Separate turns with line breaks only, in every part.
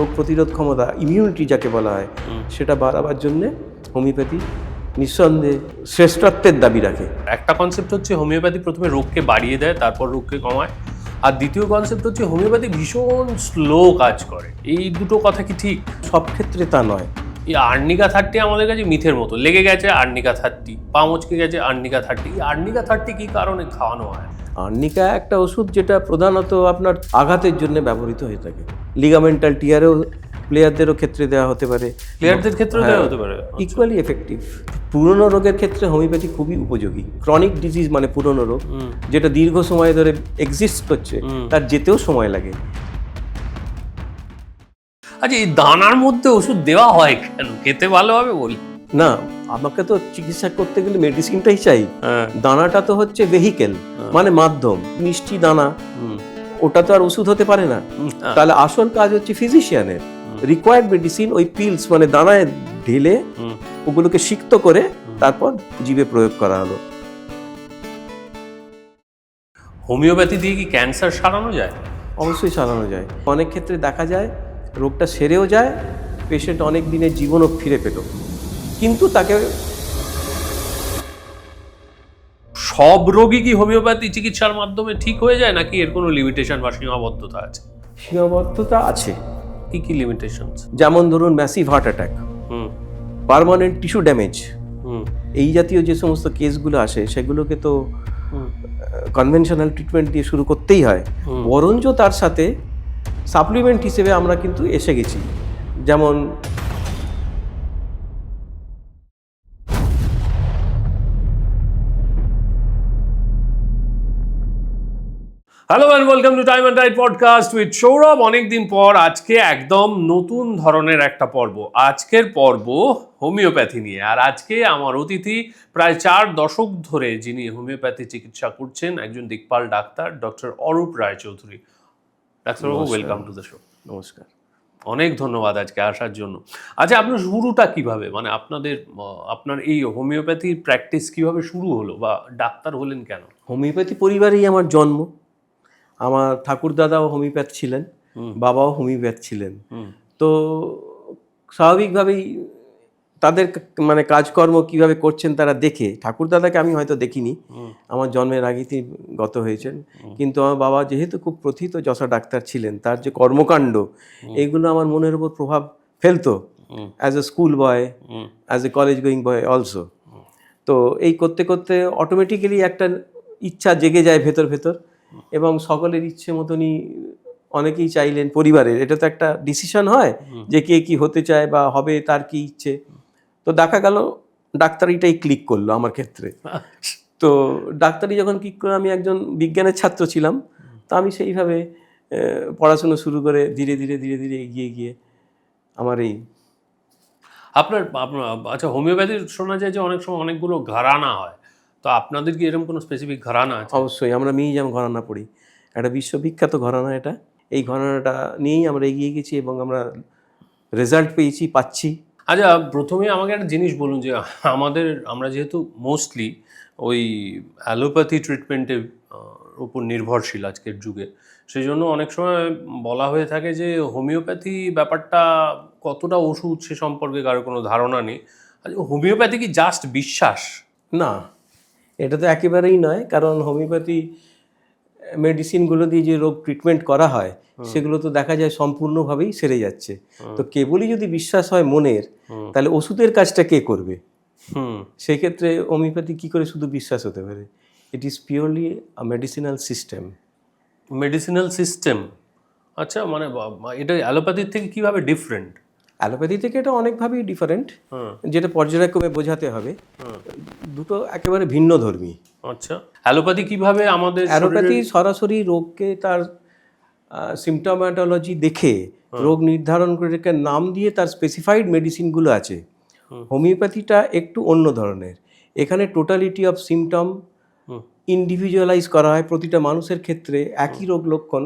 রোগ প্রতিরোধ ক্ষমতা, ইমিউনিটি যাকে বলা হয়, সেটা বাড়াবার জন্যে হোমিওপ্যাথি নিঃসন্দেহে শ্রেষ্ঠত্বের দাবি রাখে।
একটা কনসেপ্ট হচ্ছে হোমিওপ্যাথি প্রথমে রোগকে বাড়িয়ে দেয়, তারপর রোগকে কমায়। আর দ্বিতীয় কনসেপ্ট হচ্ছে হোমিওপ্যাথি ভীষণ স্লো কাজ করে। এই দুটো কথা কি ঠিক?
সব ক্ষেত্রে তা নয়।
এই আর্নিকা 30 আমাদের কাছে মিথের মতো লেগে গেছে। আর্নিকা 30 পা মচকে গেছে, আর্নিকা 30। এই আর্নিকা 30 কি কারণে খাওয়ানো হয়?
আর্নিকা একটা ওষুধ যেটা প্রধানত আপনার আঘাতের জন্য ব্যবহৃত হয়ে থাকে। লিগামেন্টাল টিয়ারেও প্লেয়ারদেরও ক্ষেত্রে দেওয়া হতে পারে,
প্লেয়ারদের ক্ষেত্রেও দেওয়া হতে পারে।
Equally effective. পুরনো রোগের ক্ষেত্রে হোমিওপ্যাথি খুবই উপযোগী। ক্রনিক ডিজিজ মানে পুরনো রোগ, যেটা দীর্ঘ সময় ধরে এক্সিস্ট করছে, তার যেতেও সময় লাগে।
আচ্ছা, এই দানার মধ্যে ওষুধ দেওয়া হয় কেন? খেতে ভালো হবে বলি?
না, আমাকে তো চিকিৎসা করতে গেলে মেডিসিনটাই চাই। দানাটা তো হচ্ছে ভেহিকেল, মানে মাধ্যম। মিষ্টি দানা, ওটা তো আর ওষুধ হতে পারে না। তাহলে আসল কাজ হচ্ছে ফিজিশিয়ানের। রিকোয়ার্ড মেডিসিন ওই পিলস মানে দানায় ঢেলে ওগুলোকে সিক্ত করে তারপর জীবে প্রয়োগ করা হলো।
হোমিওপ্যাথি দিয়ে কি ক্যান্সার সারানো যায়?
অবশ্যই চালানো যায়। অনেক ক্ষেত্রে দেখা যায় রোগটা সেরেও যায়, পেশেন্ট অনেক দিনের জীবনও ফিরে পেল, কিন্তু তাকে
সব রোগী কি হোমিওপ্যাথি চিকিৎসার মাধ্যমে ঠিক হয়ে যায়, নাকি এর কোনো লিমিটেশন বা সীমাবদ্ধতা আছে?
সীমাবদ্ধতা আছে।
কি কি লিমিটেশন?
যেমন ধরুন massive heart attack, permanent tissue damage, এই জাতীয় যে সমস্ত কেসগুলো আসে সেগুলোকে তো কনভেনশনাল ট্রিটমেন্ট দিয়ে শুরু করতেই হয়। বরঞ্চ তার সাথে সাপ্লিমেন্ট হিসেবে আমরা কিন্তু এসে গেছি। যেমন
hello and welcome to time and right podcast with Sourav. অনেকদিন পর আজকে একদম নতুন ধরনের একটা পর্ব। আজকের পর্ব হোমিওপ্যাথি নিয়ে। আর আজকে আমার অতিথি প্রায় 4 দশক ধরে যিনি হোমিওপ্যাথি চিকিৎসা করছেন, একজন দিকপাল ডাক্তার, ডক্টর অরূপ রায়চৌধুরী। ডাক্তারবাবু, ওয়েলকাম টু দ্য শো।
নমস্কার।
অনেক ধন্যবাদ আজকে আসার জন্য। আচ্ছা, আপনার শুরুটা কিভাবে, মানে আপনার এই হোমিওপ্যাথির প্র্যাকটিস কিভাবে শুরু হলো, বা ডাক্তার হলেন কেন?
হোমিওপ্যাথি পরিবারেই আমার জন্ম। আমার ঠাকুরদাদাও হোমিওপ্যাথ ছিলেন, বাবাও হোমিওপ্যাথ ছিলেন। তো স্বাভাবিকভাবেই তাদের মানে কাজকর্ম কিভাবে করছেন তারা দেখে, ঠাকুরদাদাকে আমি হয়তো দেখিনি, আমার জন্মের আগেই তিনি গত হয়েছেন, কিন্তু আমার বাবা যেহেতু খুব প্রথিত যশা ডাক্তার ছিলেন, তার যে কর্মকাণ্ড এইগুলো আমার মনের উপর প্রভাব ফেলতো as a school boy, as a college going boy also. তো এই করতে করতে অটোমেটিক্যালি একটা ইচ্ছা জেগে যায় ভেতর ভেতর, এবং সকলের ইচ্ছে মতনই অনেকেই চাইলেন পরিবারের। এটা তো একটা ডিসিশন হয় যে কে কি হতে চায় বা হবে, তার কি ইচ্ছে। তো দেখা গেল ডাক্তারিটাই ক্লিক করলো আমার ক্ষেত্রে। তো ডাক্তারি যখন ক্লিক করে, আমি একজন বিজ্ঞানের ছাত্র ছিলাম, তো আমি সেইভাবে পড়াশুনো শুরু করে ধীরে ধীরে ধীরে ধীরে এগিয়ে গিয়ে আমার এই
আপনার আচ্ছা, হোমিওপ্যাথির শোনা যায় যে অনেক সময় অনেকগুলো ঘরানা হয়, তো আপনাদের কি এরকম কোনো স্পেসিফিক ঘরানা আছে?
অবশ্যই আমরা মিহিজাম ঘরানা পড়ি, একটা বিশ্ববিখ্যাত ঘরানা এটা। এই ঘরানাটা নিয়েই আমরা এগিয়ে গেছি এবং আমরা রেজাল্ট পাচ্ছি।
আচ্ছা, প্রথমে আমাকে একটা জিনিস বলুন যে আমরা যেহেতু মোস্টলি ওই অ্যালোপ্যাথি ট্রিটমেন্টের উপর নির্ভরশীল আজকের যুগে, সেই জন্য অনেক সময় বলা হয়ে থাকে যে হোমিওপ্যাথি ব্যাপারটা কতটা ওষুধ সে সম্পর্কে কারো কোনো ধারণা নেই। আচ্ছা, হোমিওপ্যাথি কি জাস্ট বিশ্বাস?
না, এটা তো একেবারেই নয়। কারণ হোমিওপ্যাথি মেডিসিনগুলো দিয়ে যে রোগ ট্রিটমেন্ট করা হয় সেগুলো তো দেখা যায় সম্পূর্ণভাবেই সেরে যাচ্ছে। তো কেবলই যদি বিশ্বাস হয় মনের, তাহলে ওষুধের কাজটা কে করবে? সেই ক্ষেত্রে হোমিওপ্যাথি কি করে শুধু বিশ্বাস হতে পারে? It is purely a medicinal system.
Medicinal system. আচ্ছা, মানে এটা অ্যালোপ্যাথির থেকে কিভাবে ডিফারেন্ট?
অ্যালোপ্যাথি থেকে এটা অনেকভাবেই ডিফারেন্ট, যেটা পর্যায়ক্রমে বোঝাতে হবে। দুটো একেবারে ভিন্ন ধর্মী।
আচ্ছা, অ্যালোপ্যাথি কিভাবে আমাদের
অ্যালোপ্যাথি সরাসরি রোগকে তার সিমটোম্যাটোলজি দেখে রোগ নির্ধারণ করে রেখে নাম দিয়ে তার স্পেসিফাইড মেডিসিনগুলো আছে। হোমিওপ্যাথিটা একটু অন্য ধরনের। এখানে টোটালিটি অফ সিমটম ইন্ডিভিজুয়ালাইজ করা হয়। প্রতিটা মানুষের ক্ষেত্রে একই রোগ লক্ষণ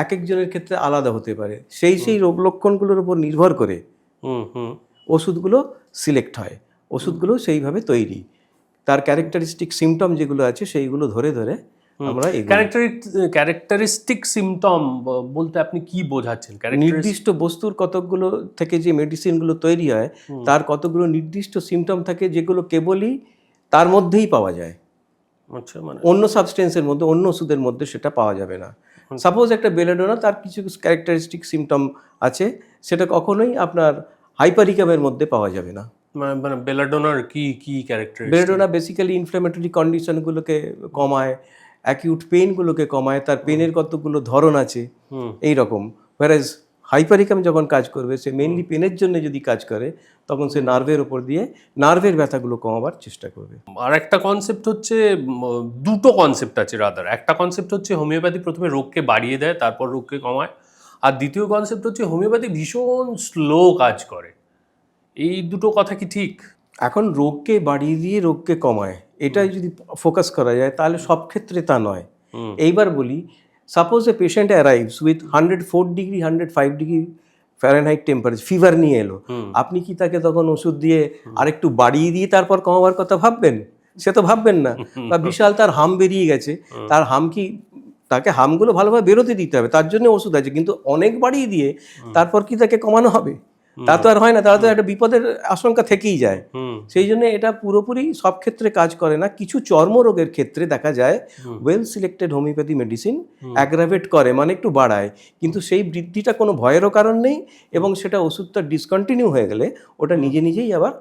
এক একজনের ক্ষেত্রে আলাদা হতে পারে। সেই রোগ লক্ষণগুলোর উপর নির্ভর করে ওষুধগুলো সিলেক্ট হয়। ওষুধগুলো সেইভাবে তৈরি, তার ক্যারেক্টারিস্টিক সিমটম যেগুলো আছে সেইগুলো ধরে ধরে আমরা
ক্যারেক্টারিস্টিক সিমটম বলতে আপনি কি বোঝাচ্ছেন?
নির্দিষ্ট বস্তুর কতকগুলো থেকে যে মেডিসিনগুলো তৈরি হয় তার কতগুলো নির্দিষ্ট সিমটম থাকে যেগুলো কেবলই তার মধ্যেই পাওয়া যায়,
আচ্ছা, মানে
অন্য সাবস্টেন্সের মধ্যে, অন্য ওষুধের মধ্যে সেটা পাওয়া যাবে না। সাপোজ একটা বেলেডোনা, তার কিছু ক্যারেক্টারিস্টিক সিমটম আছে, সেটা কখনোই আপনার হাইপারিকামের মধ্যে পাওয়া যাবে না।
মানে বেলাডোনার কি কি ক্যারেক্টার?
বেলেডোনা বেসিক্যালি ইনফ্ল্যামেটরি কন্ডিশনগুলোকে কমায়, অ্যাকিউট পেইনগুলোকে কমায়, তার পেনের কতগুলো ধরন আছে এই রকম। হোয়ারেজ হাইপারিকাম যখন কাজ করবে, সে মেইনলি পেনের জন্য যদি কাজ করে, তখন সে নার্ভের ওপর দিয়ে নার্ভের ব্যথাগুলো কমাবার চেষ্টা করবে।
আর একটা কনসেপ্ট হচ্ছে, দুটো কনসেপ্ট আছে রাদার। একটা কনসেপ্ট হচ্ছে হোমিওপ্যাথি প্রথমে রোগকে বাড়িয়ে দেয়, তারপর রোগকে কমায়। আর দ্বিতীয় কনসেপ্ট হচ্ছে হোমিওপ্যাথি ভীষণ স্লো কাজ করে। এই দুটো কথা কি ঠিক?
এখন রোগকে বাড়িয়ে দিয়ে রোগকে কমায়, এটাই যদি ফোকাস করা যায় তাহলে সব ক্ষেত্রে তা নয়। এইবার বলি, suppose a patient arrives with 104 degree 105 degree Fahrenheit temperature, fever নিয়ে এলো, আপনি কি তাকে তখন ওষুধ দিয়ে আরেকটু বাড়িয়ে দিয়ে তারপর কমাবার কথা ভাববেন? সে তো ভাববেন না। বা বিশাল তার হাম বেরিয়ে গেছে, তার হাম কি, তাকে হামগুলো ভালোভাবে বেরোতে দিতে হবে, তার জন্য ওষুধ আছে, কিন্তু অনেক বাড়িয়ে দিয়ে তারপর কি তাকে কমানো হবে? তা তো আর হয় না, তাহলে তো একটা বিপদের আশঙ্কা থেকেই যায়। সেই জন্য এটা পুরোপুরি সব ক্ষেত্রে কাজ করে না। কিছু চর্মরোগের ক্ষেত্রে দেখা যায় well selected homeopathy medicine aggravate করে, মানে একটু বাড়ায়, কিন্তু সেই বৃদ্ধিটা কোনো ভয়েরও কারণ নেই, এবং সেটা ওষুধটা ডিসকন্টিনিউ হয়ে গেলে ওটা নিজে নিজেই আবার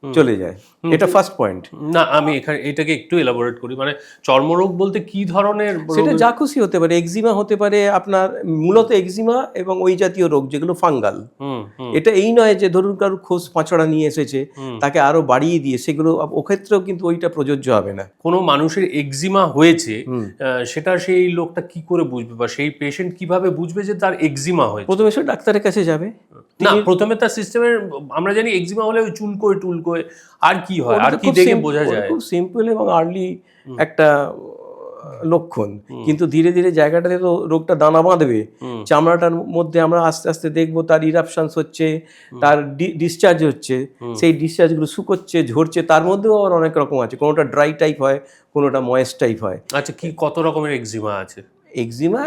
চলে যায়। এটা ফার্স্ট পয়েন্ট।
না, আমি এখানে এটাকে একটু এলাবোরেট করি। মানে চর্মরোগ বলতে কি ধরনের?
সেটা যা খুশি হতে পারে, এক্সিমা হতে পারে আপনার, মূলত এক্সিমা এবং ওই জাতীয় রোগ যেগুলো ফাঙ্গাল। এটা এই নয় যে ধরুন কারো খোস পাঁচড়া নিয়ে এসেছে, তাকে আরো বাড়িয়ে দিয়ে, সেগুলো ও ক্ষেত্রেও কিন্তু ওইটা প্রযোজ্য হবে না।
কোনো মানুষের এক্সিমা হয়েছে, সেটা সেই লোকটা কি করে বুঝবে, বা সেই পেশেন্ট কিভাবে বুঝবে যে তার এক্সিমা হয়েছে?
প্রথমে সে ডাক্তারের কাছে যাবে।
না, প্রথমে তার সিস্টেমের, আমরা জানি এক্সিমা হলে ওই চুলকোয়, আর কি হয়, আর কি দেখে বোঝা যায়?
খুব সিম্পল এবং আর্লি একটা লক্ষণ, কিন্তু ধীরে ধীরে জায়গাটাতে তো রোগটা দানা বাঁধবে। চামড়াটার মধ্যে আমরা আস্তে আস্তে দেখবো তার ইরাপশনস হচ্ছে, তার ডিসচার্জ হচ্ছে, সেই ডিসচার্জগুলো শুকোচ্ছে, ঝরছে, তার মধ্যেও আবার অনেক রকম আছে, কোনোটা ড্রাই টাইপ হয়, কোনোটা ময়েস্ট টাইপ হয়।
আচ্ছা, কি কত রকমের এক্সিমা আছে?
এক্সিমা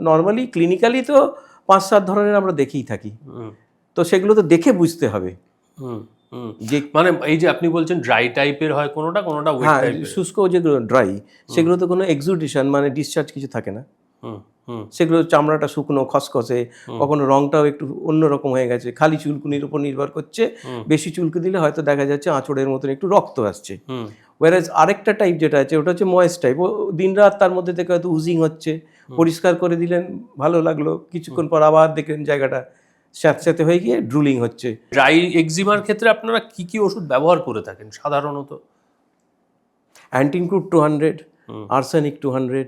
নর্মালি ক্লিনিক্যালি তো 5-7 ধরনের আমরা দেখেই থাকি, তো সেগুলো তো দেখে বুঝতে হবে।
যে মানে এই যে আপনি বলছেন ড্রাই টাইপের হয় কোনোটা ওয়েট টাইপের।
শুষ্ক যেগুলো ড্রাই, সেগুলো তো কোনো এক্সুডেশন মানে ডিসচার্জ কিছু থাকে না। সেগুলো চামড়াটা শুকনো, খসখসে, কখনো রংটাও একটু অন্যরকম হয়ে গেছে, খালি চুলকুনির উপর নির্ভর করছে। বেশি চুলকু দিলে হয়তো দেখা যাচ্ছে আঁচড়ের মতন একটু রক্ত আসছে। ওয়ারেজ আরেকটা টাইপ যেটা আছে, ওটা হচ্ছে ময়েস্ট টাইপ, ও দিন রাত তার মধ্যে থেকে হয়তো উজিং হচ্ছে, পরিষ্কার করে দিলেন ভালো লাগলো, কিছুক্ষণ পর আবার দেখলেন জায়গাটা স্যাঁতস্যাঁতে হয়ে গিয়ে ড্রুলিং হচ্ছে।
ড্রাই এক্সিমার ক্ষেত্রে আপনারা কি কি ওষুধ ব্যবহার করে থাকেন সাধারণত?
অ্যান্টিনক্রুড 200, আর্সেনিক 200,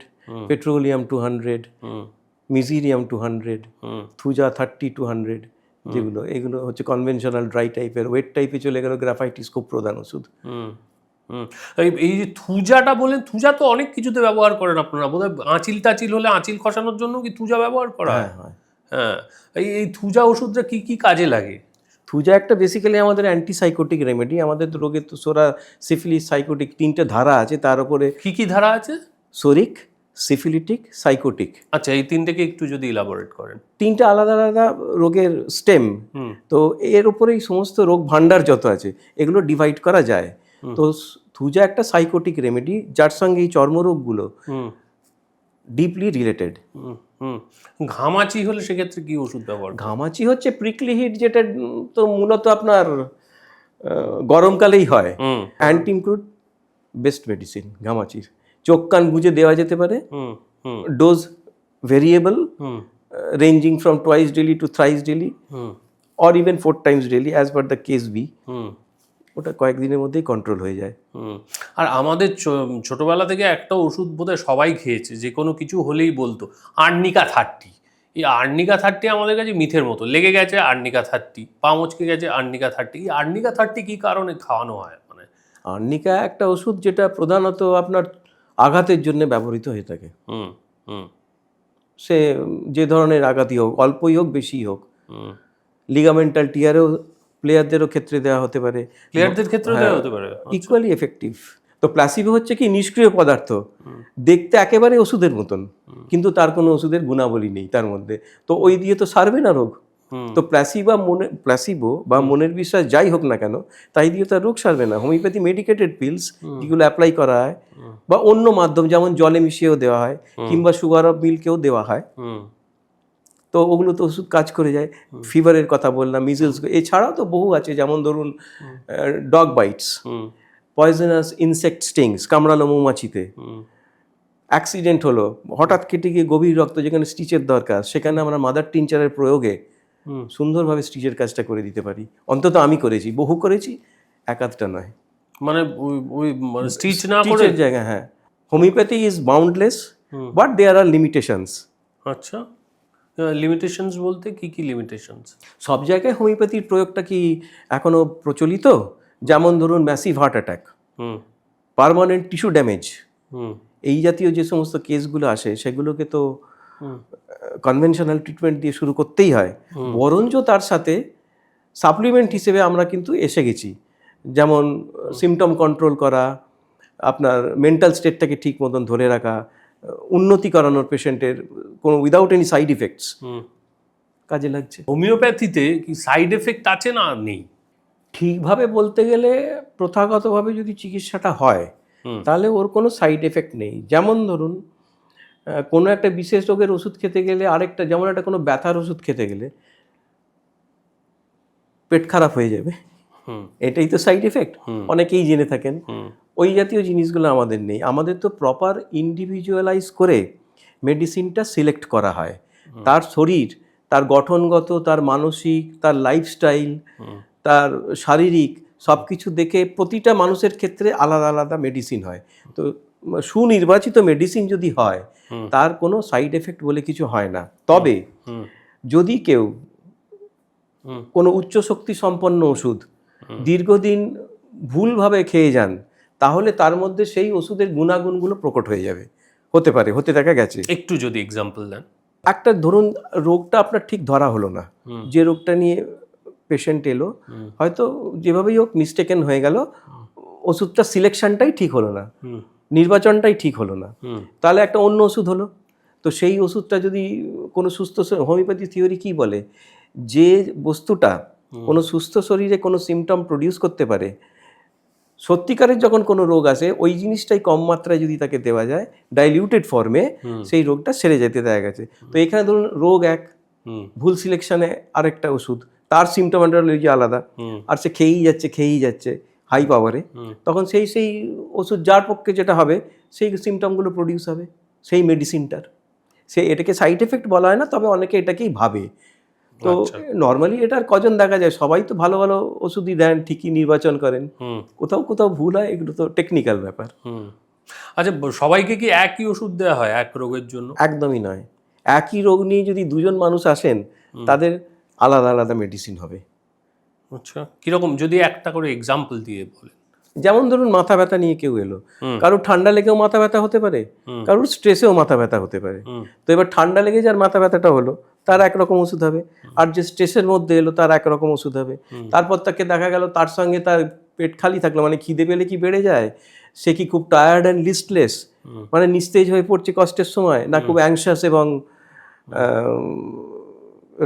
পেট্রোলিয়াম 200, মিজিরিয়াম 200, থুজা 30-200, যেগুলো এগুলো হচ্ছে কনভেনশনাল ড্রাই টাইপের। ওয়েট টাইপে চলে গেল গ্রাফাইটিস, খুব প্রধান ওষুধ।
এই যে থুজাটা বলেন, থুজা তো অনেক কিছুতে ব্যবহার করেন আপনারা, বোধহয় আঁচিল টাচিল হলে আঁচিল খসানোর জন্য কি থুজা ব্যবহার করা হয়? হ্যাঁ, এই থুজা ওষুধটা কি কি কাজে লাগে?
থুজা একটা বেসিক্যালি আমাদের অ্যান্টিসাইকোটিক রেমেডি। আমাদের রোগের তো সোরা, সিফিলিস, সাইকোটিক 3টে ধারা আছে, তার উপরে
কি কি ধারা আছে?
সোরিক, সিফিলিটিক, সাইকোটিক।
আচ্ছা, এই তিনটেকে একটু যদি ইলাবোরেট করেন।
3টে আলাদা আলাদা রোগের স্টেম, তো এর উপরেই সমস্ত রোগ ভান্ডার যত আছে এগুলো ডিভাইড করা যায়। তো থুজা একটা সাইকোটিক রেমেডি, যার সঙ্গে এই চর্মরোগগুলো ডিপলি রিলেটেড।
ঘামাচি হলে সেক্ষেত্রে কি ওষুধ ব্যবহার?
ঘামাচি হচ্ছে প্রিকলি হিট, যেটা তো মূলত আপনার গরমকালেই হয়। অ্যান্টিনক্রুড বেস্ট মেডিসিন ঘামাচির। চোখ কান বুঝে দেওয়া যেতে পারে, dose variable, ranging from twice daily to thrice daily, or even 4 times daily, as per the case be. ওটা কয়েকদিনের মধ্যেই কন্ট্রোল হয়ে যায়।
আর আমাদের ছোটবেলা থেকে একটা ওষুধ বোধহয় সবাই খেয়েছে, যে কোনো কিছু হলেই বলতো আর্নিকা 30। এই আর্নিকা 30 আমাদের কাছে মিথের মতো লেগে গেছে। আর্নিকা 30 পা মচকে গেছে, আর্নিকা 30। এই আর্নিকা 30 কি কারণে খাওয়ানো হয়? মানে
আর্নিকা একটা ওষুধ যেটা প্রধানত আপনার আঘাতের জন্য ব্যবহৃত হয়ে থাকে। সে যে ধরনের আঘাতই হোক, অল্পই হোক বেশিই হোক, লিগামেন্টাল টিয়ারেও প্লেয়ারদেরও ক্ষেত্রে দেওয়া হতে পারে,
প্লেয়ারদের ক্ষেত্রেও দেওয়া হতে পারে,
ইকুয়ালি এফেক্টিভ। তো প্লাসিবো হচ্ছে কি নিষ্ক্রিয় পদার্থ, দেখতে একেবারে ওষুধের মতন, কিন্তু তার কোনো ওষুধের গুণাবলী নেই তার মধ্যে, তো ওই দিয়ে তো সারবে না রোগ। তো প্লাসিবো বা মনের বিশ্বাস যাই হোক না কেন, তাই দিয়ে তার রোগ সারবে না। হোমিওপ্যাথি মেডিকেটেড পিলস যেগুলো অ্যাপ্লাই করা হয় বা অন্য মাধ্যম যেমন জলে মিশিয়েও দেওয়া হয় কিংবা সুগার অফ মিল্কেও দেওয়া হয়, তো ওগুলো তো ওষুধ কাজ করে যায়। ফিভারের কথা বললাম, মিজলস, এছাড়াও তো বহু আছে, যেমন ধরুন dog bites, poisonous insect stings, কামড়ালো মৌমাছিতে, অ্যাক্সিডেন্ট হলো, হঠাৎ কেটে গিয়ে গভীর রক্ত যেখানে স্টিচের দরকার, সেখানে আমরা মাদার টিনচারের প্রয়োগে সুন্দরভাবে স্টিচের কাজটা করে দিতে পারি। অন্তত আমি করেছি, বহু করেছি, একাধটা নয়।
মানে ওই স্টিচ না করে
স্টিচের জায়গায়, হ্যাঁ, homeopathy is boundless, but there are limitations.
আচ্ছা, লিমিটেশনস বলতে কি কি লিমিটেশনস?
সব জায়গায় হোমিওপ্যাথির প্রয়োগটা কি এখনো প্রচলিত? যেমন ধরুন massive heart attack, permanent tissue damage, এই জাতীয় যে সমস্ত কেসগুলো আসে সেগুলোকে তো কনভেনশনাল ট্রিটমেন্ট দিয়ে শুরু করতেই হয়। বরঞ্চ তার সাথে সাপ্লিমেন্ট হিসেবে আমরা কিন্তু এসে গেছি, যেমন সিমটম কন্ট্রোল করা, আপনার মেন্টাল স্টেটটাকে ঠিক মতন ধরে রাখা, উন্নতি করানোর পেশেন্টের কোনো উইদাউট এনি সাইড ইফেক্টস, কাজে লাগছে।
হোমিওপ্যাথিতে কি সাইড এফেক্ট আছে না নেই?
ঠিকভাবে বলতে গেলে প্রথাগতভাবে যদি চিকিৎসাটা হয় তাহলে ওর কোনো সাইড এফেক্ট নেই। যেমন ধরুন কোনো একটা বিশেষ রোগের ওষুধ খেতে গেলে আরেকটা, যেমন একটা কোনো ব্যথার ওষুধ খেতে গেলে পেট খারাপ হয়ে যাবে, এটাই তো সাইড এফেক্ট, অনেকেই জেনে থাকেন। ওই জাতীয় জিনিসগুলো আমাদের নেই। আমাদের তো প্রপার ইন্ডিভিজুয়ালাইজ করে মেডিসিনটা সিলেক্ট করা হয়। তার শরীর, তার গঠনগত, তার মানসিক, তার লাইফস্টাইল, তার শারীরিক সব কিছু দেখে প্রতিটা মানুষের ক্ষেত্রে আলাদা আলাদা মেডিসিন হয়। তো সুনির্বাচিত মেডিসিন যদি হয় তার কোনো সাইড এফেক্ট বলে কিছু হয় না। তবে যদি কেউ কোনো উচ্চ শক্তি সম্পন্ন ওষুধ দীর্ঘদিন ভুলভাবে খেয়ে যান, তাহলে তার মধ্যে সেই ওষুধের গুণাগুণগুলো প্রকট হয়ে যাবে, হতে পারে, হতে দেখা গেছে।
একটু যদি এক্সাম্পল দেন।
একটা ধরুন রোগটা আপনার ঠিক ধরা হলো না, যে রোগটা নিয়ে পেশেন্ট এলো, হয়তো যেভাবেই হোক মিস্টেকেন হয়ে গেল, ওষুধটা সিলেকশনটাই ঠিক হলো না, নির্বাচনটাই ঠিক হলো না, তাহলে একটা অন্য ওষুধ হলো। তো সেই ওষুধটা যদি কোনো সুস্থ, হোমিওপ্যাথি থিওরি কি বলে, যে বস্তুটা কোনো সুস্থ শরীরে কোনো সিমটম প্রডিউস করতে পারে, সত্যিকারের যখন কোনো রোগ আসে ওই জিনিসটাই কম মাত্রায় যদি তাকে দেওয়া যায় ডাইলিউটেড ফর্মে, সেই রোগটা সেরে যেতে দেখা গেছে। তো এখানে ধরুন রোগ এক, ভুল সিলেকশনে আরেকটা ওষুধ, তার সিমটোম্যাটোলজি আলাদা, আর সে খেয়েই যাচ্ছে হাই পাওয়ারে, তখন সেই ওষুধ যার পক্ষে যেটা হবে সেই সিমটমগুলো প্রডিউস হবে সেই মেডিসিনটার। এটাকে সাইড এফেক্ট বলা হয় না, তবে অনেকে এটাকেই ভাবে। তো নর্মালি এটার কজন দেখা যায়, সবাই তো ভালো ভালো ওষুধই দেন, ঠিকই নির্বাচন করেন, কোথাও কোথাও ভুল হয়, এগুলো তো টেকনিক্যাল ব্যাপার।
আচ্ছা, সবাইকে কি একই ওষুধ দেওয়া হয় এক রোগের জন্য?
একদমই নয়। একই রোগ নিয়ে যদি দুজন মানুষ আসেন তাদের আলাদা আলাদা মেডিসিন হবে।
আচ্ছা, কিরকম যদি একটা করে এক্সাম্পল দিয়ে বলেন।
যেমন ধরুন মাথা ব্যথা নিয়ে কেউ এলো, কারোর ঠান্ডা লেগেও মাথা ব্যথা হতে পারে, কারোর স্ট্রেসেও মাথা ব্যথা হতে পারে। তো এবার ঠান্ডা লেগে যার মাথা ব্যথাটা হলো তার একরকম ওষুধ হবে, আর যে স্ট্রেসের মধ্যে এলো তার একরকম ওষুধ হবে। তারপর তাকে দেখা গেল তার সঙ্গে তার পেট খালি থাকলো, মানে খিদে পেলে কি বেড়ে যায়, সে কি খুব টায়ার্ড অ্যান্ড লিস্টলেস, মানে নিস্তেজ হয়ে পড়ছে কষ্টের সময়, না খুব অ্যাংশাস এবং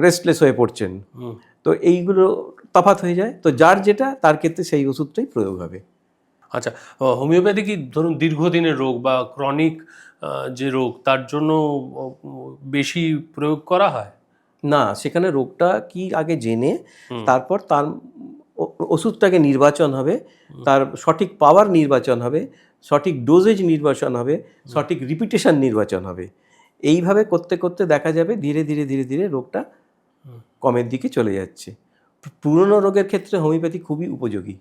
রেস্টলেস হয়ে পড়ছেন, তো এইগুলো তফাৎ হয়ে যায়। তো যার যেটা তার ক্ষেত্রে সেই ওষুধটাই প্রয়োগ হবে।
আচ্ছা, হোমিওপ্যাথি কি ধরুন দীর্ঘদিনের রোগ বা ক্রনিক যে রোগ তার জন্য বেশি প্রয়োগ করা হয়?
না, সেখানে রোগটা কি আগে জেনে তারপর তার ওষুধটাকে নির্বাচন হবে, তার সঠিক পাওয়ার নির্বাচন হবে, সঠিক ডোজেজ নির্বাচন হবে, সঠিক রিপিটেশন নির্বাচন হবে। এইভাবে করতে করতে দেখা যাবে ধীরে ধীরে ধীরে ধীরে রোগটা কমের দিকে চলে যাচ্ছে। পুরনো রোগের ক্ষেত্রে হোমিওপ্যাথি খুবই উপযোগী।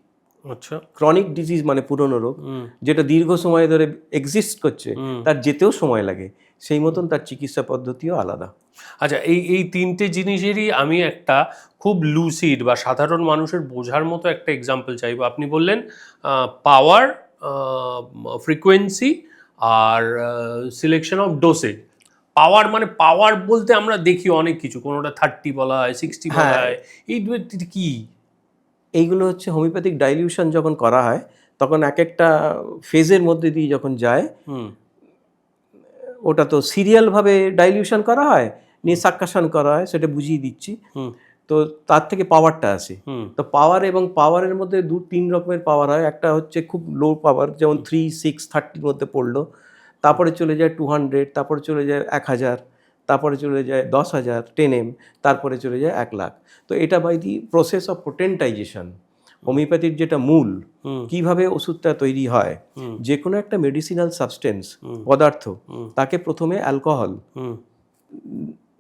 আচ্ছা,
ক্রনিক ডিজিজ মানে পুরনো রোগ যেটা দীর্ঘ সময় ধরে এক্সিস্ট করছে, তার যেতেও সময় লাগে, সেই মতন তার চিকিৎসা পদ্ধতিও আলাদা।
আচ্ছা, এই তিনটে জিনিসেরই আমি একটা খুব লুসিড বা সাধারণ মানুষের বোঝার মতো একটা এক্সাম্পল চাইবো। আপনি বললেন পাওয়ার, ফ্রিকোয়েন্সি আর সিলেকশন অফ ডোসেজ। পাওয়ার মানে পাওয়ার বলতে আমরা দেখি অনেক কিছু, কোনোটা 30 বলা হয়, 60 বলা হয়, এই কি?
এইগুলো হচ্ছে হোমিওপ্যাথিক ডাইলিউশন যখন করা হয় তখন এক একটা ফেজের মধ্যে দিয়ে যখন যায়,
হুম
ওটা তো সিরিয়ালভাবে ডাইলিউশন করা হয়, নিয়ে সাক্কাশন করা হয়, সেটা বুঝিয়ে দিচ্ছি।
হুম
তো তার থেকে পাওয়ারটা আসে।
হুম
তো পাওয়ার এবং পাওয়ারের মধ্যে 2-3 রকমের পাওয়ার হয়। একটা হচ্ছে খুব লো পাওয়ার, যেমন 3, 6, 30-র মধ্যে পড়লো, তারপরে চলে যায় 200, তারপরে চলে যায় 1000, তারপরে চলে যায় 10,000 10M, তারপরে চলে যায় 1,00,000। তো এটা বাই দি প্রসেস অফ পোটেন্টাইজেশন। হোমিওপ্যাথির যেটা মূল, কিভাবে ওষুধটা তৈরি হয়, যে কোনো একটা মেডিসিনাল সাবস্টেন্স পদার্থ, তাকে প্রথমে অ্যালকোহল
হুম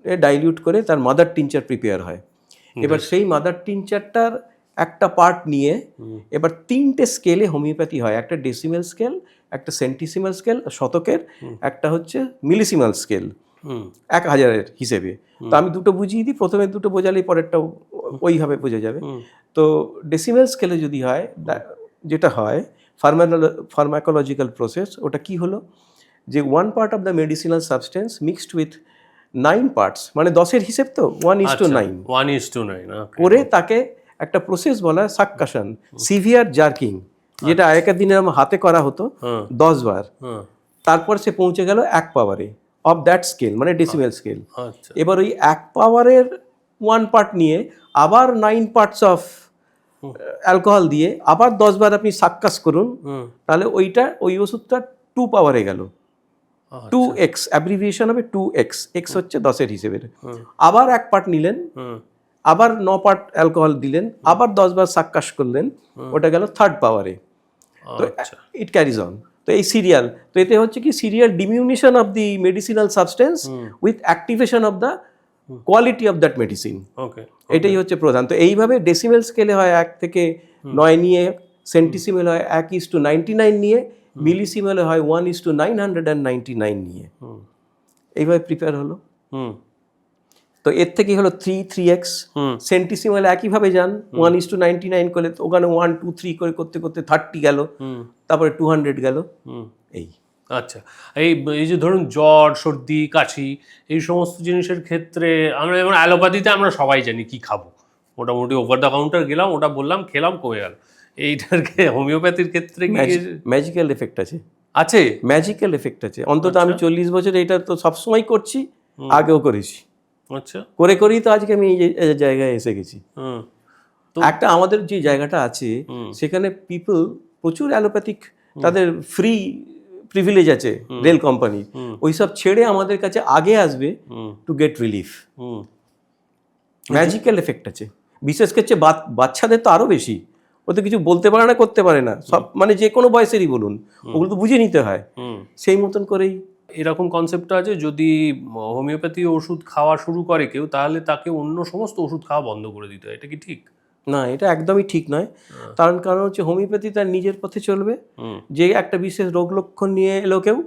ডাইলিউট করে তার মাদার টিনচার প্রিপেয়ার হয়। এবার সেই মাদার টিনচারটার একটা পার্ট নিয়ে এবার 3টে স্কেলে হোমিওপ্যাথি হয়। একটা ডেসিমেল স্কেল, একটা সেন্টিসিমাল স্কেল শতকের, একটা হচ্ছে মিলিসিমাল স্কেল
হুম
1000-এর হিসেবে। তো আমি দুটো বুঝিয়ে দিই, প্রথমে দুটো বোঝালেই পরেরটাও ওইভাবে বোঝা যাবে। তো ডেসিমেল স্কেলে যদি হয়, যেটা হয় ফার্মাকোলজিক্যাল প্রসেস, ওটা কি হলো, যে 1 part of the medicinal substance mixed with 9 parts, মানে 10-এর হিসেব তো 1:9
1:9
করে তাকে একটা প্রসেস বলা হয় সাক্কাশন, সিভিয়ার জার্কিং, যেটা আগেকার দিনে আমার হাতে করা হতো 10 বার। তারপর সে পৌঁছে গেল 1 পাওয়ারে অফ দ্যাট স্কেল, মানে ডেসিমেল স্কেল।
আচ্ছা
এবার ওই 1 পাওয়ারের 1 পার্ট নিয়ে আবার 9 পার্টস অফ অ্যালকোহল দিয়ে আবার 10 বার আপনি সাক্কাস করুন, তাহলে ওই ওষুধটা 2 পাওয়ারে গেল। 2x অ্যাব্রিভিয়েশন হবে 2x, x হচ্ছে 10-এর হিসেবে। আবার 1 পার্ট নিলেন, আবার 9 পার্ট অ্যালকোহল দিলেন, আবার 10 বার সাক্কাস করলেন, ওটা গেল 3rd পাওয়ারে। তো ইট ক্যারিজ অন। তো এই সিরিয়াল, তো এতে হচ্ছে কি serial diminution of the medicinal substance with activation of the quality of that medicine.
Okay
এটাই হচ্ছে প্রধান। তো এইভাবে ডেসিমেল স্কেলে হয় 1 থেকে 9 নিয়ে, সেন্টিসিমেল হয় 1:99 নিয়ে, মিলিসিমেলে হয় 1:999 নিয়ে। এইভাবে প্রিপেয়ার হলো। তো এর থেকে হলো 3x, সেন্টিসিমেল একইভাবে যান 1:99 করলে ওখানে 1 2 3 করে করতে করতে 30 গেল, তারপরে 200 গেল। এই
আচ্ছা, এই যে ধরুন জ্বর সর্দি কাশি এই সমস্ত জিনিসের ক্ষেত্রে আমরা যেমন অ্যালোপ্যাথিতে আমরা সবাই জানি কি খাবো, মোটামুটি ওভার দ্য কাউন্টার গেলাম, ওটা বললাম, খেলাম, কমে গেল। এইটাকে হোমিওপ্যাথির ক্ষেত্রে কি
ম্যাজিক্যাল এফেক্ট আছে?
আছে,
ম্যাজিক্যাল এফেক্ট আছে। অন্তত আমি 40 বছর এটা তো সবসময় করছি, আগেও করেছি।
আচ্ছা,
করে করেই তো আজকে আমি এই জায়গায় এসে গেছি।
তো
একটা আমাদের যে জায়গাটা আছে সেখানে পিপল প্রচুর অ্যালোপ্যাথিক, তাদের ফ্রি প্রিভিলেজ আছে রেল কোম্পানি, ওইসব ছেড়ে আমাদের কাছে আগে আসবে to get relief. Magical effect আছে। বিশেষ করে বাচ্চাদের তো আরো বেশি, ও তো কিছু বলতে পারে না, করতে পারে না, সব মানে যে কোনো বয়সেরই বলুন, ওগুলো তো বুঝে নিতে হয়। সেই মতন করেই
এরকম কনসেপ্টটা আছে, যদি হোমিওপ্যাথি ওষুধ খাওয়া শুরু করে কেউ, তাহলে তাকে অন্য সমস্ত ওষুধ খাওয়া বন্ধ করে দিতে হয়। এটা কি ঠিক?
না, এটা একদমই ঠিক নয়। কারণ হচ্ছে হোমিওপ্যাথি তার নিজের পথে চলবে। যে একটা বিশেষ রোগ লক্ষণ নিয়ে এলো কেউ,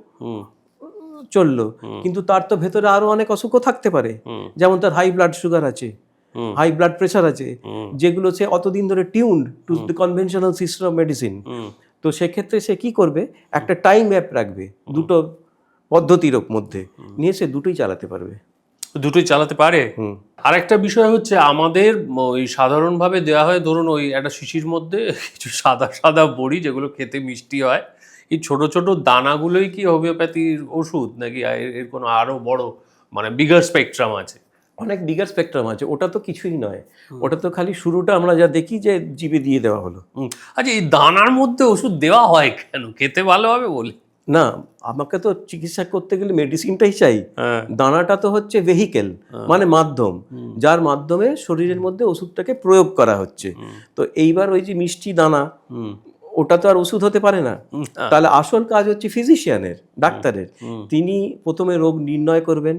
চললো, কিন্তু তার তো ভেতরে আরো অনেক অসুখও থাকতে পারে। যেমন তার হাই ব্লাড সুগার আছে, হাই ব্লাড প্রেশার আছে, যেগুলো সে অতদিন ধরে tuned to the conventional system of medicine. তো সেক্ষেত্রে সে কি করবে, একটা টাইম ম্যাপ রাখবে দুটো পদ্ধতির মধ্যে নিয়ে, সে দুটোই চালাতে পারবে।
দুটোই চালাতে পারে। আর একটা বিষয় হচ্ছে, আমাদের ওই সাধারণভাবে দেওয়া হয়, ধরুন ওই একটা শিশির মধ্যে কিছু সাদা সাদা বড়ি, যেগুলো খেতে মিষ্টি হয়, এই ছোট ছোট দানাগুলোই কি হোমিওপ্যাথির ওষুধ, নাকি এর কোনো আরো বড় মানে বিগার স্পেকট্রাম আছে?
অনেক বিগার স্পেকট্রাম আছে। ওটা তো কিছুই নয়, ওটা তো খালি শুরুটা আমরা যা দেখি যে জিভে দিয়ে দেওয়া হলো।
আচ্ছা, এই দানার মধ্যে ওষুধ দেওয়া হয় কেন? খেতে ভালো হবে বলে?
না, আমাকে তো চিকিৎসা করতে গেলে মেডিসিনটাই চাই। দানাটা তো হচ্ছে ভেহিকেল, মানে মাধ্যম, যার মাধ্যমে শরীরের মধ্যে ওষুধটাকে প্রয়োগ করা হচ্ছে। তো এইবার ওই যে মিষ্টি দানা, ওটা তো আর ওষুধ হতে পারে না। তাহলে আসল কাজ হচ্ছে ফিজিশিয়ানের, ডাক্তারের। তিনি প্রথমে রোগ নির্ণয় করবেন,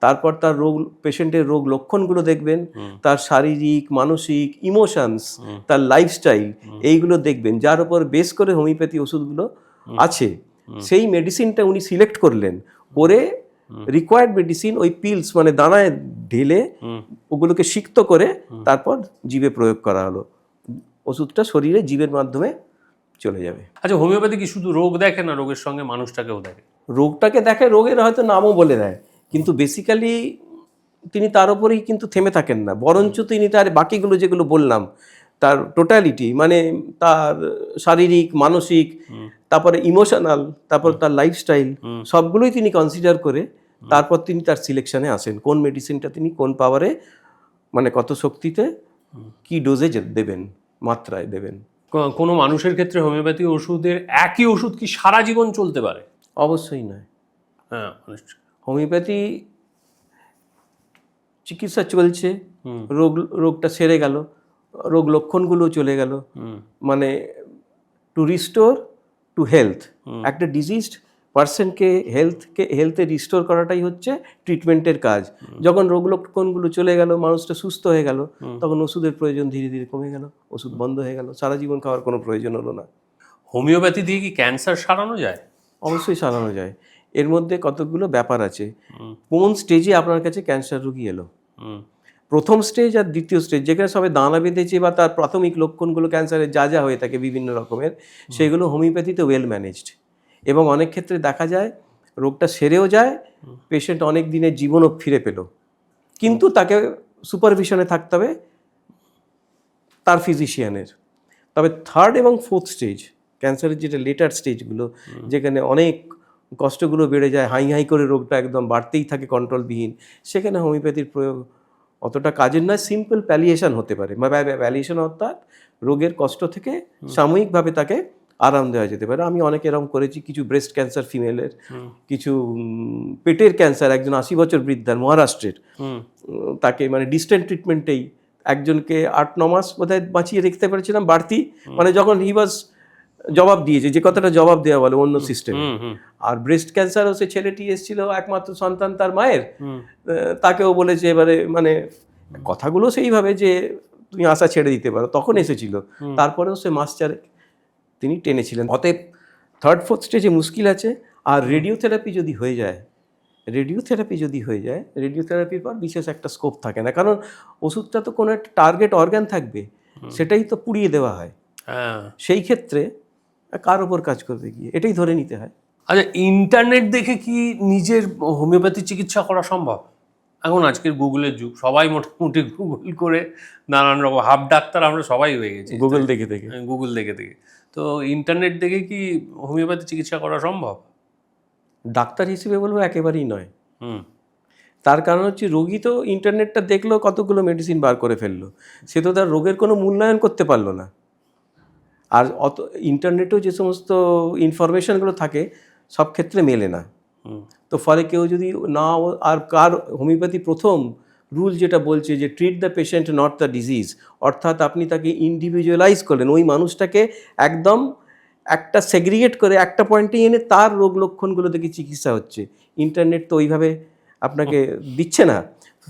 তারপর তার পেশেন্টের রোগ লক্ষণগুলো দেখবেন, তার শারীরিক, মানসিক, ইমোশনস, তার লাইফস্টাইল, এইগুলো দেখবেন, যার উপর বেস করে হোমিওপ্যাথি ওষুধগুলো আছে। সেই মেডিসিনটা উনি সিলেক্ট করলেন, করে রিকোয়ার্ড মেডিসিন ওই পিলস মানে দানায় ঢেলে ওগুলোকে সিক্ত করে তারপর জিভে প্রয়োগ করা হলো। ওষুধটা শরীরে জীবের মাধ্যমে চলে যাবে।
আচ্ছা, হোমিওপ্যাথি কি শুধু রোগ দেখে না, রোগের সঙ্গে মানুষটাকেও দেখে?
রোগটাকে দেখে, রোগের হয়তো নামও বলে দেয়, কিন্তু বেসিক্যালি তিনি তার উপরেই কিন্তু থেমে থাকেন না, বরঞ্চ তিনি তার বাকিগুলো যেগুলো বললাম, তার টোটালিটি, মানে তার শারীরিক, মানসিক, তারপরে ইমোশনাল, তারপর তার লাইফস্টাইল, সবগুলোই তিনি কনসিডার করে তারপর তিনি তার সিলেকশনে আসেন কোন মেডিসিনটা তিনি কোন পাওয়ারে, মানে কত শক্তিতে, কি ডোজে দেবেন, মাত্রায় দেবেন।
কোনো মানুষের ক্ষেত্রে হোমিওপ্যাথি ওষুধের একই ওষুধ কি সারা জীবন চলতে পারে?
অবশ্যই নয়।
হ্যাঁ,
হোমিওপ্যাথি চিকিৎসা চলছে, রোগটা সেরে গেল, রোগ লক্ষণগুলো চলে গেল, মানে টু রিস্টোর টু হেলথ। একটা ডিজিজড পার্সনকে হেলথে রিস্টোর করাটাই হচ্ছে ট্রিটমেন্টের কাজ। যখন রোগ লক্ষণগুলো চলে গেল, মানুষটা সুস্থ হয়ে গেল, তখন ওষুধের প্রয়োজন ধীরে ধীরে কমে গেল, ওষুধ বন্ধ হয়ে গেল, সারা জীবন খাওয়ার কোনো প্রয়োজন হলো না।
হোমিওপ্যাথি দিয়ে কি ক্যান্সার সারানো যায়?
অবশ্যই সারানো যায়। এর মধ্যে কতগুলো ব্যাপার আছে। কোন স্টেজে আপনার কাছে ক্যান্সার রোগী এলো, প্রথম স্টেজ আর দ্বিতীয় স্টেজ, যেখানে সবে দানা বেঁধেছে বা তার প্রাথমিক লক্ষণগুলো ক্যান্সারের যা যা হয়ে থাকে বিভিন্ন রকমের, সেগুলো হোমিওপ্যাথিতে ওয়েল ম্যানেজড। এবং অনেক ক্ষেত্রে দেখা যায় রোগটা সেরেও যায়, পেশেন্ট অনেক দিনের জীবনও ফিরে পেল, কিন্তু তাকে সুপারভিশনে থাকতে হবে তার ফিজিশিয়ানের। তবে থার্ড এবং ফোর্থ স্টেজ ক্যান্সারের যেটা লেটার স্টেজগুলো, যেখানে অনেক কষ্টগুলো বেড়ে যায়, হাই হাই করে রোগটা একদম বাড়তেই থাকে কন্ট্রোলবিহীন, সেখানে হোমিওপ্যাথির প্রয়োগ অতটা কাজের নয়। সিম্পল প্যালিয়েশন হতে পারে, প্যালিয়েশন অর্থাৎ রোগের কষ্ট থেকে সাময়িকভাবে তাকে আরাম দেওয়া যেতে পারে। আমি অনেক এরকম করেছি, কিছু ব্রেস্ট ক্যান্সার ফিমেলের, কিছু পেটের ক্যান্সার, একজন 80 বছর বৃদ্ধার মহারাষ্ট্রের, তাকে মানে ডিস্টেন্ট ট্রিটমেন্টেই একজনকে 8-9 মাস বোধহয় বাঁচিয়ে রাখতে পেরেছিলাম বাড়তি, মানে যখন হি ওয়াজ জবাব দিয়েছে, যে কথাটা জবাব দেওয়া বলে অন্য সিস্টেমে। আর ব্রেস্ট ক্যান্সারও সে ছেলেটি এসেছিল, একমাত্র সন্তান তার মায়ের, তাকেও বলেছে এবারে, মানে কথাগুলো সেইভাবে যে তুমি আশা ছেড়ে দিতে পারো, তখন এসেছিল, তারপরেও সে মাস চারেক তিনি টেনেছিলেন। অতএব থার্ড ফোর্থ স্টেজে মুশকিল আছে। আর রেডিওথেরাপি যদি হয়ে যায়, রেডিওথেরাপির পর বিশেষ একটা স্কোপ থাকে না, কারণ ওষুধটা তো কোনো একটা টার্গেট অর্গান থাকবে, সেটাই তো পুড়িয়ে দেওয়া হয়। সেই ক্ষেত্রে কার ওপর কাজ করবে গিয়ে, এটাই ধরে নিতে হয়।
আচ্ছা, ইন্টারনেট দেখে কি নিজের হোমিওপ্যাথি চিকিৎসা করা সম্ভব? এখন আজকের গুগলের যুগ, সবাই মোটামুটি গুগল করে নানান রকম হাব ডাক্তার আমরা সবাই হয়ে গেছি
গুগল দেখে দেখে।
তো ইন্টারনেট দেখে কি হোমিওপ্যাথি চিকিৎসা করা সম্ভব?
ডাক্তার হিসেবে বলবো একেবারেই নয়। তার কারণ হচ্ছে রোগী তো ইন্টারনেটটা দেখলো, কতগুলো মেডিসিন বার করে ফেললো, সে তো তার রোগের কোনো মূল্যায়ন করতে পারলো না। আর ইন্টারনেটেও যে সমস্ত ইনফরমেশনগুলো থাকে সব ক্ষেত্রে মেলে না। তো ফলে কেউ যদি না, আর কার হোমিওপ্যাথি প্রথম রুল যেটা বলছে যে treat the patient not the disease, অর্থাৎ আপনি তাকে ইন্ডিভিজুয়ালাইজ করলেন, ওই মানুষটাকে একদম একটা সেগ্রিগেট করে একটা পয়েন্টে এনে তার রোগ লক্ষণগুলো দেখে চিকিৎসা হচ্ছে। ইন্টারনেট তো ওইভাবে আপনাকে দিচ্ছে না।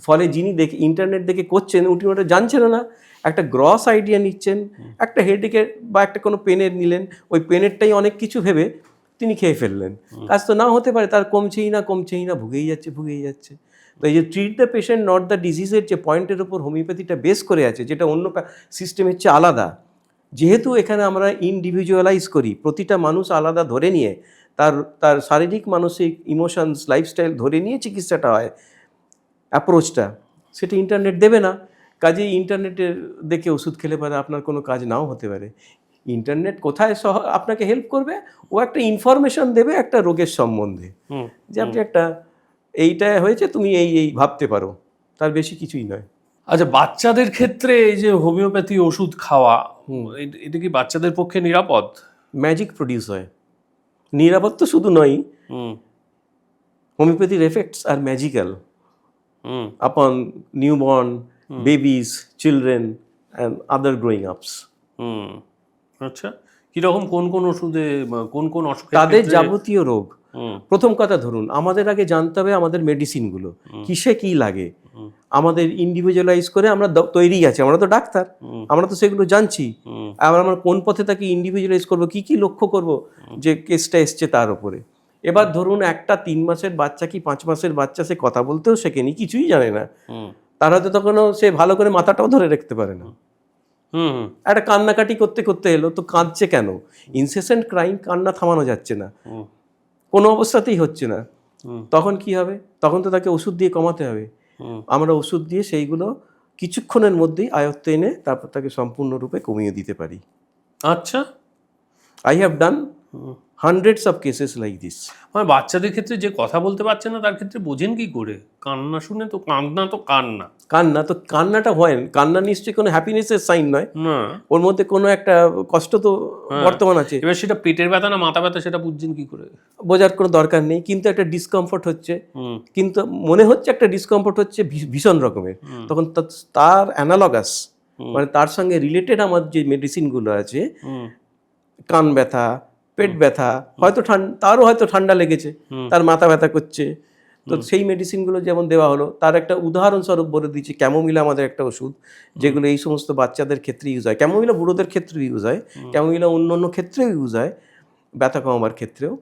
ফলে যিনি ইন্টারনেট দেখে করছেন উনি ওটা জানছেন না, একটা গ্রস আইডিয়া নিচ্ছেন, একটা হেডেকের বা একটা কোনো পেনের নিলেন, ওই পেনেরটাই অনেক কিছু ভেবে তিনি খেয়ে ফেললেন। কাজ তো না হতে পারে, তার কমছেই না, ভুগেই যাচ্ছে। তো এই যে treat the patient not the ডিজিজের যে পয়েন্টের ওপর হোমিওপ্যাথিটা বেস করে আছে, যেটা অন্য সিস্টেমের চেয়ে আলাদা, যেহেতু এখানে আমরা ইন্ডিভিজুয়ালাইজ করি, প্রতিটা মানুষ আলাদা ধরে নিয়ে তার শারীরিক, মানসিক, ইমোশনস, লাইফস্টাইল ধরে নিয়ে চিকিৎসাটা হয়, অ্যাপ্রোচটা, সেটা ইন্টারনেট দেবে না। কাজেই ইন্টারনেটের দেখে ওষুধ খেলে পারে আপনার কোনো কাজ নাও হতে পারে। ইন্টারনেট কোথায় আপনাকে হেল্প করবে, ও একটা ইনফরমেশন দেবে একটা রোগের সম্বন্ধে, যে আপনি একটা এইটা হয়েছে, তুমি এই ভাবতে পারো, তার বেশি কিছুই নয়।
আচ্ছা, বাচ্চাদের ক্ষেত্রে এই যে হোমিওপ্যাথি ওষুধ খাওয়া, এটা কি বাচ্চাদের পক্ষে নিরাপদ?
ম্যাজিক প্রডিউস হয়। নিরাপদ তো শুধু নয়, হোমিওপ্যাথির এফেক্টস আর ম্যাজিক্যাল আপন newborn, babies, children and other growing আপস।
আচ্ছা, কিরকম কোন ওষুধে কোন অসুখ?
তাদের যাবতীয় রোগ, প্রথম কথা ধরুন, আমাদের আগে জানতে হবে আমাদের মেডিসিনগুলো কিসে কি লাগে, আমাদের ইন্ডিভিজুয়ালাইজ করে আমরা তৈরি আছে, আমরা তো ডাক্তার, আমরা তো সেগুলো জানছি। আবার আমরা কোন পথে তাকে ইন্ডিভিজুয়ালাইজ করবো, কি লক্ষ্য করব যে কেসটা এসছে তার উপরে। এবার ধরুন একটা 3 মাসের বাচ্চা কি 5 মাসের বাচ্চা, সে কথা বলতেও শেখেনি, কিছুই জানে না, তার হয়তো তখনও সে ভালো করে মাথাটাও ধরে রাখতে পারে না। একটা কান্নাকাটি করতে এলো, তো কাঁদছে কেন? ইনসেসেন্ট ক্রাইম, কান্না থামানো যাচ্ছে না, কোনো অবস্থাতেই হচ্ছে না। তখন কি হবে? তখন তো তাকে ওষুধ দিয়ে কমাতে হবে। আমরা ওষুধ দিয়ে সেইগুলো কিছুক্ষণের মধ্যেই আয়ত্তে এনে তারপর তাকে সম্পূর্ণরূপে কমিয়ে দিতে পারি।
আচ্ছা,
I have done hundreds of cases like this.
মানে বাচ্চাদের ক্ষেত্রে যে কথা বলতে পারছে না তার ক্ষেত্রে বোঝেন কি করে? কান্না শুনে তো কান্না তো কান্না।
কান্না তো কান্নাটা হয় না, কান্না নিশ্চয়ই কোনো হ্যাপিনেসের সাইন নয়,
না,
ওর মধ্যে কোনো একটা কষ্ট তো বর্তমান আছে।
এবার সেটা পেটের ব্যথা না মাথা ব্যথা সেটা বুঝছেন কি করে?
বোঝার কোনো দরকার নেই, কিন্তু একটা ডিসকমফোর্ট হচ্ছে,
হুম,
কিন্তু মনে হচ্ছে একটা ডিসকমফোর্ট হচ্ছে ভীষণ রকমের, তখন তার অ্যানালগাস মানে তার সঙ্গে রিলেটেড আমার যে মেডিসিনগুলো আছে,
হুম,
কান ব্যথা, পেট ব্যথা, হয়তো তারও হয়তো ঠান্ডা লেগেছে, তার মাথা ব্যথা করছে, তো সেই মেডিসিনগুলো যেমন দেওয়া হলো, তার একটা উদাহরণস্বরূপ বলে দিচ্ছি, ক্যামোমিলা আমাদের একটা ওষুধ, যেগুলো এই সমস্ত বাচ্চাদের ক্ষেত্রে ইউজ হয়, ক্যামোমিলা বুড়োদের ক্ষেত্রেও ইউজ হয়, ক্যামোমিলা অন্য অন্য ক্ষেত্রেও ইউজ হয়, ব্যথা কমাবার ক্ষেত্রেও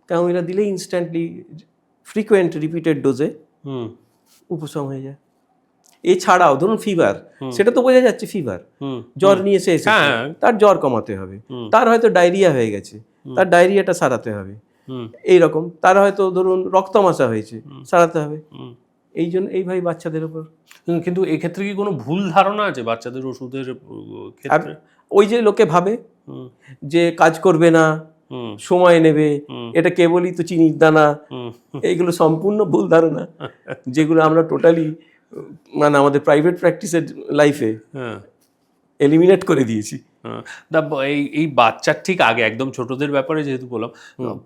ক্যামোমিলা দিলে ইনস্ট্যান্টলি ফ্রিকোয়েন্ট রিপিটেড ডোজে
হুম,
উপশম হয়ে যায়। এছাড়াও ধরুন ফিভার, সেটা তো বোঝা যাচ্ছে ফিভার,
হুম,
জ্বর নিয়ে এসে এসেছে,
হ্যাঁ।
তার জ্বর কমাতে হবে, তার হয়তো ডায়রিয়া হয়ে গেছে, তার ডায়রিয়াটা সারাতে হবে,
হুম,
এইরকম তার হয়তো ধরুন রক্তমাশা হয়েছে, সারাতে হবে,
হুম।
এই জন্য এইভাবে বাচ্চাদের উপর।
কিন্তু এক্ষেত্রে কি কোনো ভুল ধারণা আছে বাচ্চাদের ওষুধের ক্ষেত্রে?
ওই যে লোকে ভাবে
হুম,
যে কাজ করবে না,
হুম,
সময় নেবে, এটা কেবলই তো চিনির দানা,
হুম,
এইগুলো সম্পূর্ণ ভুল ধারণা, যেগুলো আমরা টোটালি মানে আমাদের প্রাইভেট প্র্যাকটিসের লাইফে
হ্যাঁ,
এলিমিনেট করে দিয়েছি।
হ্যাঁ। এই বাচ্চার ঠিক আগে একদম ছোটদের ব্যাপারে যেহেতু বললাম,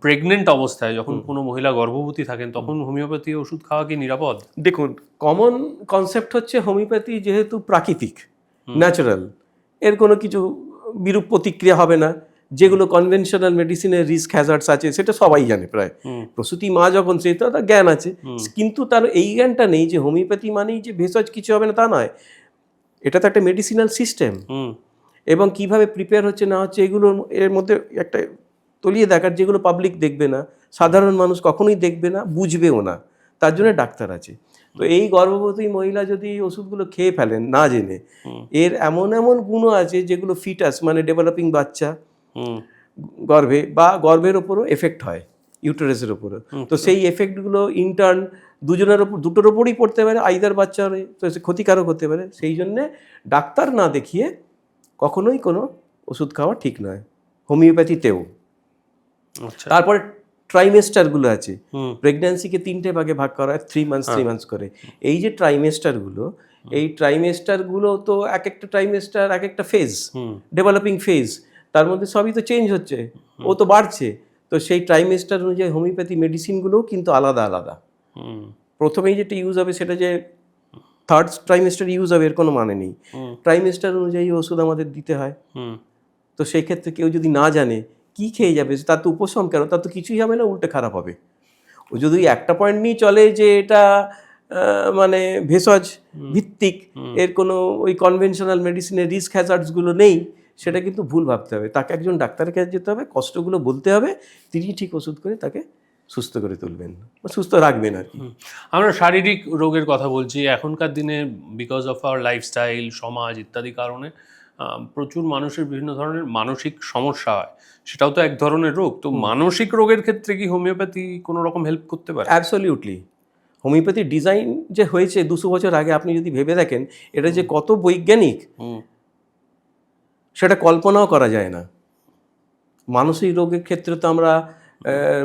প্রেগনেন্ট অবস্থায় যখন কোনো মহিলা গর্ভবতী থাকেন তখন হোমিওপ্যাথি ওষুধ খাওয়া কি নিরাপদ?
দেখুন, কমন কনসেপ্ট হচ্ছে হোমিওপ্যাথি যেহেতু প্রাকৃতিক, ন্যাচারাল, এর কোনো কিছু বিরূপ প্রতিক্রিয়া হবে না, যেগুলো কনভেনশনাল মেডিসিনের রিস্ক হ্যাজার্ডস আছে সেটা সবাই জানে প্রায়, প্রসূতি মা যখন সেই তো তার জ্ঞান আছে, কিন্তু তার এই জ্ঞানটা নেই যে হোমিওপ্যাথি মানেই যে ভেষজ কিছু হবে না তা নয়, এটা তো একটা মেডিসিনাল সিস্টেম,
হুম,
এবং কিভাবে প্রিপেয়ার হচ্ছে না হচ্ছে এগুলোর এর মধ্যে একটা তলিয়ে দেখার, যেগুলো পাবলিক দেখবে না, সাধারণ মানুষ কখনোই দেখবে না, বুঝবেও না, তার জন্য ডাক্তার আছে। তো এই গর্ভবতী মহিলা যদি এই ওষুধগুলো খেয়ে ফেলেন না জেনে, এর এমন এমন গুণও আছে যেগুলো ফিটাস মানে ডেভেলপিং বাচ্চা
হুম,
গর্ভে বা গর্ভের ওপরও এফেক্ট হয়, ইউটেরাসের ওপরও, তো সেই এফেক্টগুলো ইন্টার্ন দুটোর ওপরই পড়তে পারে, আইদার বাচ্চার, তো সে ক্ষতিকারক হতে পারে, সেই জন্যে ডাক্তার না দেখিয়ে কখনোই কোনো ওষুধ খাওয়া ঠিক নয়, হোমিওপ্যাথিতেও।
আচ্ছা,
তারপরে ট্রাইমেস্টারগুলো আছে,
হুম,
প্রেগন্যান্সিকে 3টে ভাগে ভাগ করা হয়, 3 মান্থস 3 মান্থস করে। এই যে ট্রাইমেস্টারগুলো, এই ট্রাইমেস্টারগুলো তো এক একটা ট্রাইমেস্টার এক একটা ফেজ,
হুম,
ডেভেলপিং ফেজ, তার মধ্যে সবই তো চেঞ্জ হচ্ছে, ও তো বাড়ছে, তো সেই ট্রাইমেস্টার অনুযায়ী হোমিওপ্যাথি মেডিসিনগুলোও কিন্তু আলাদা আলাদা।
হুম,
প্রথমেই যেটা ইউজ হবে সেটা যে থার্ড ট্রাইমেস্টার ইউজ হবে এর কোনো মানে নেই, ট্রাইমেস্টার অনুযায়ী ওষুধ আমাদের দিতে হয়,
হুম,
তো সেই ক্ষেত্রে কেউ যদি না জানে কি খেয়ে যাবে, তার তো উপশম কেন, তার তো কিছুই হবে না, উল্টে খারাপ হবে। ও যদি একটা পয়েন্ট নিয়ে চলে যে এটা মানে ভেষজ ভিত্তিক, এর কোনো ওই কনভেনশনাল মেডিসিনের রিস্ক হ্যাজার্ডসগুলো নেই, সেটা কিন্তু ভুল ভাবতে হবে, তাকে একজন ডাক্তারের কাছে যেতে হবে, কষ্টগুলো বলতে হবে, তিনি ঠিক ওষুধ করে তাকে সুস্থ করে তুলবেন বা সুস্থ রাখবেন আর কি।
আমরা শারীরিক রোগের কথা বলছি এখনকার দিনে, বিকজ অফ আওয়ার লাইফস্টাইল, সমাজ ইত্যাদি কারণে প্রচুর মানুষের বিভিন্ন ধরনের মানসিক সমস্যা হয়, সেটাও তো এক ধরনের রোগ। তো মানসিক রোগের ক্ষেত্রে কি হোমিওপ্যাথি কোনো রকম হেল্প করতে পারে?
অ্যাবসলিউটলি, হোমিওপ্যাথি ডিজাইন যে হয়েছে 200 বছর আগে, আপনি যদি ভেবে দেখেন এটা যে কত বৈজ্ঞানিক,
হুম,
সেটা কল্পনাও করা যায় না। মানসিক রোগের ক্ষেত্রে তো আমরা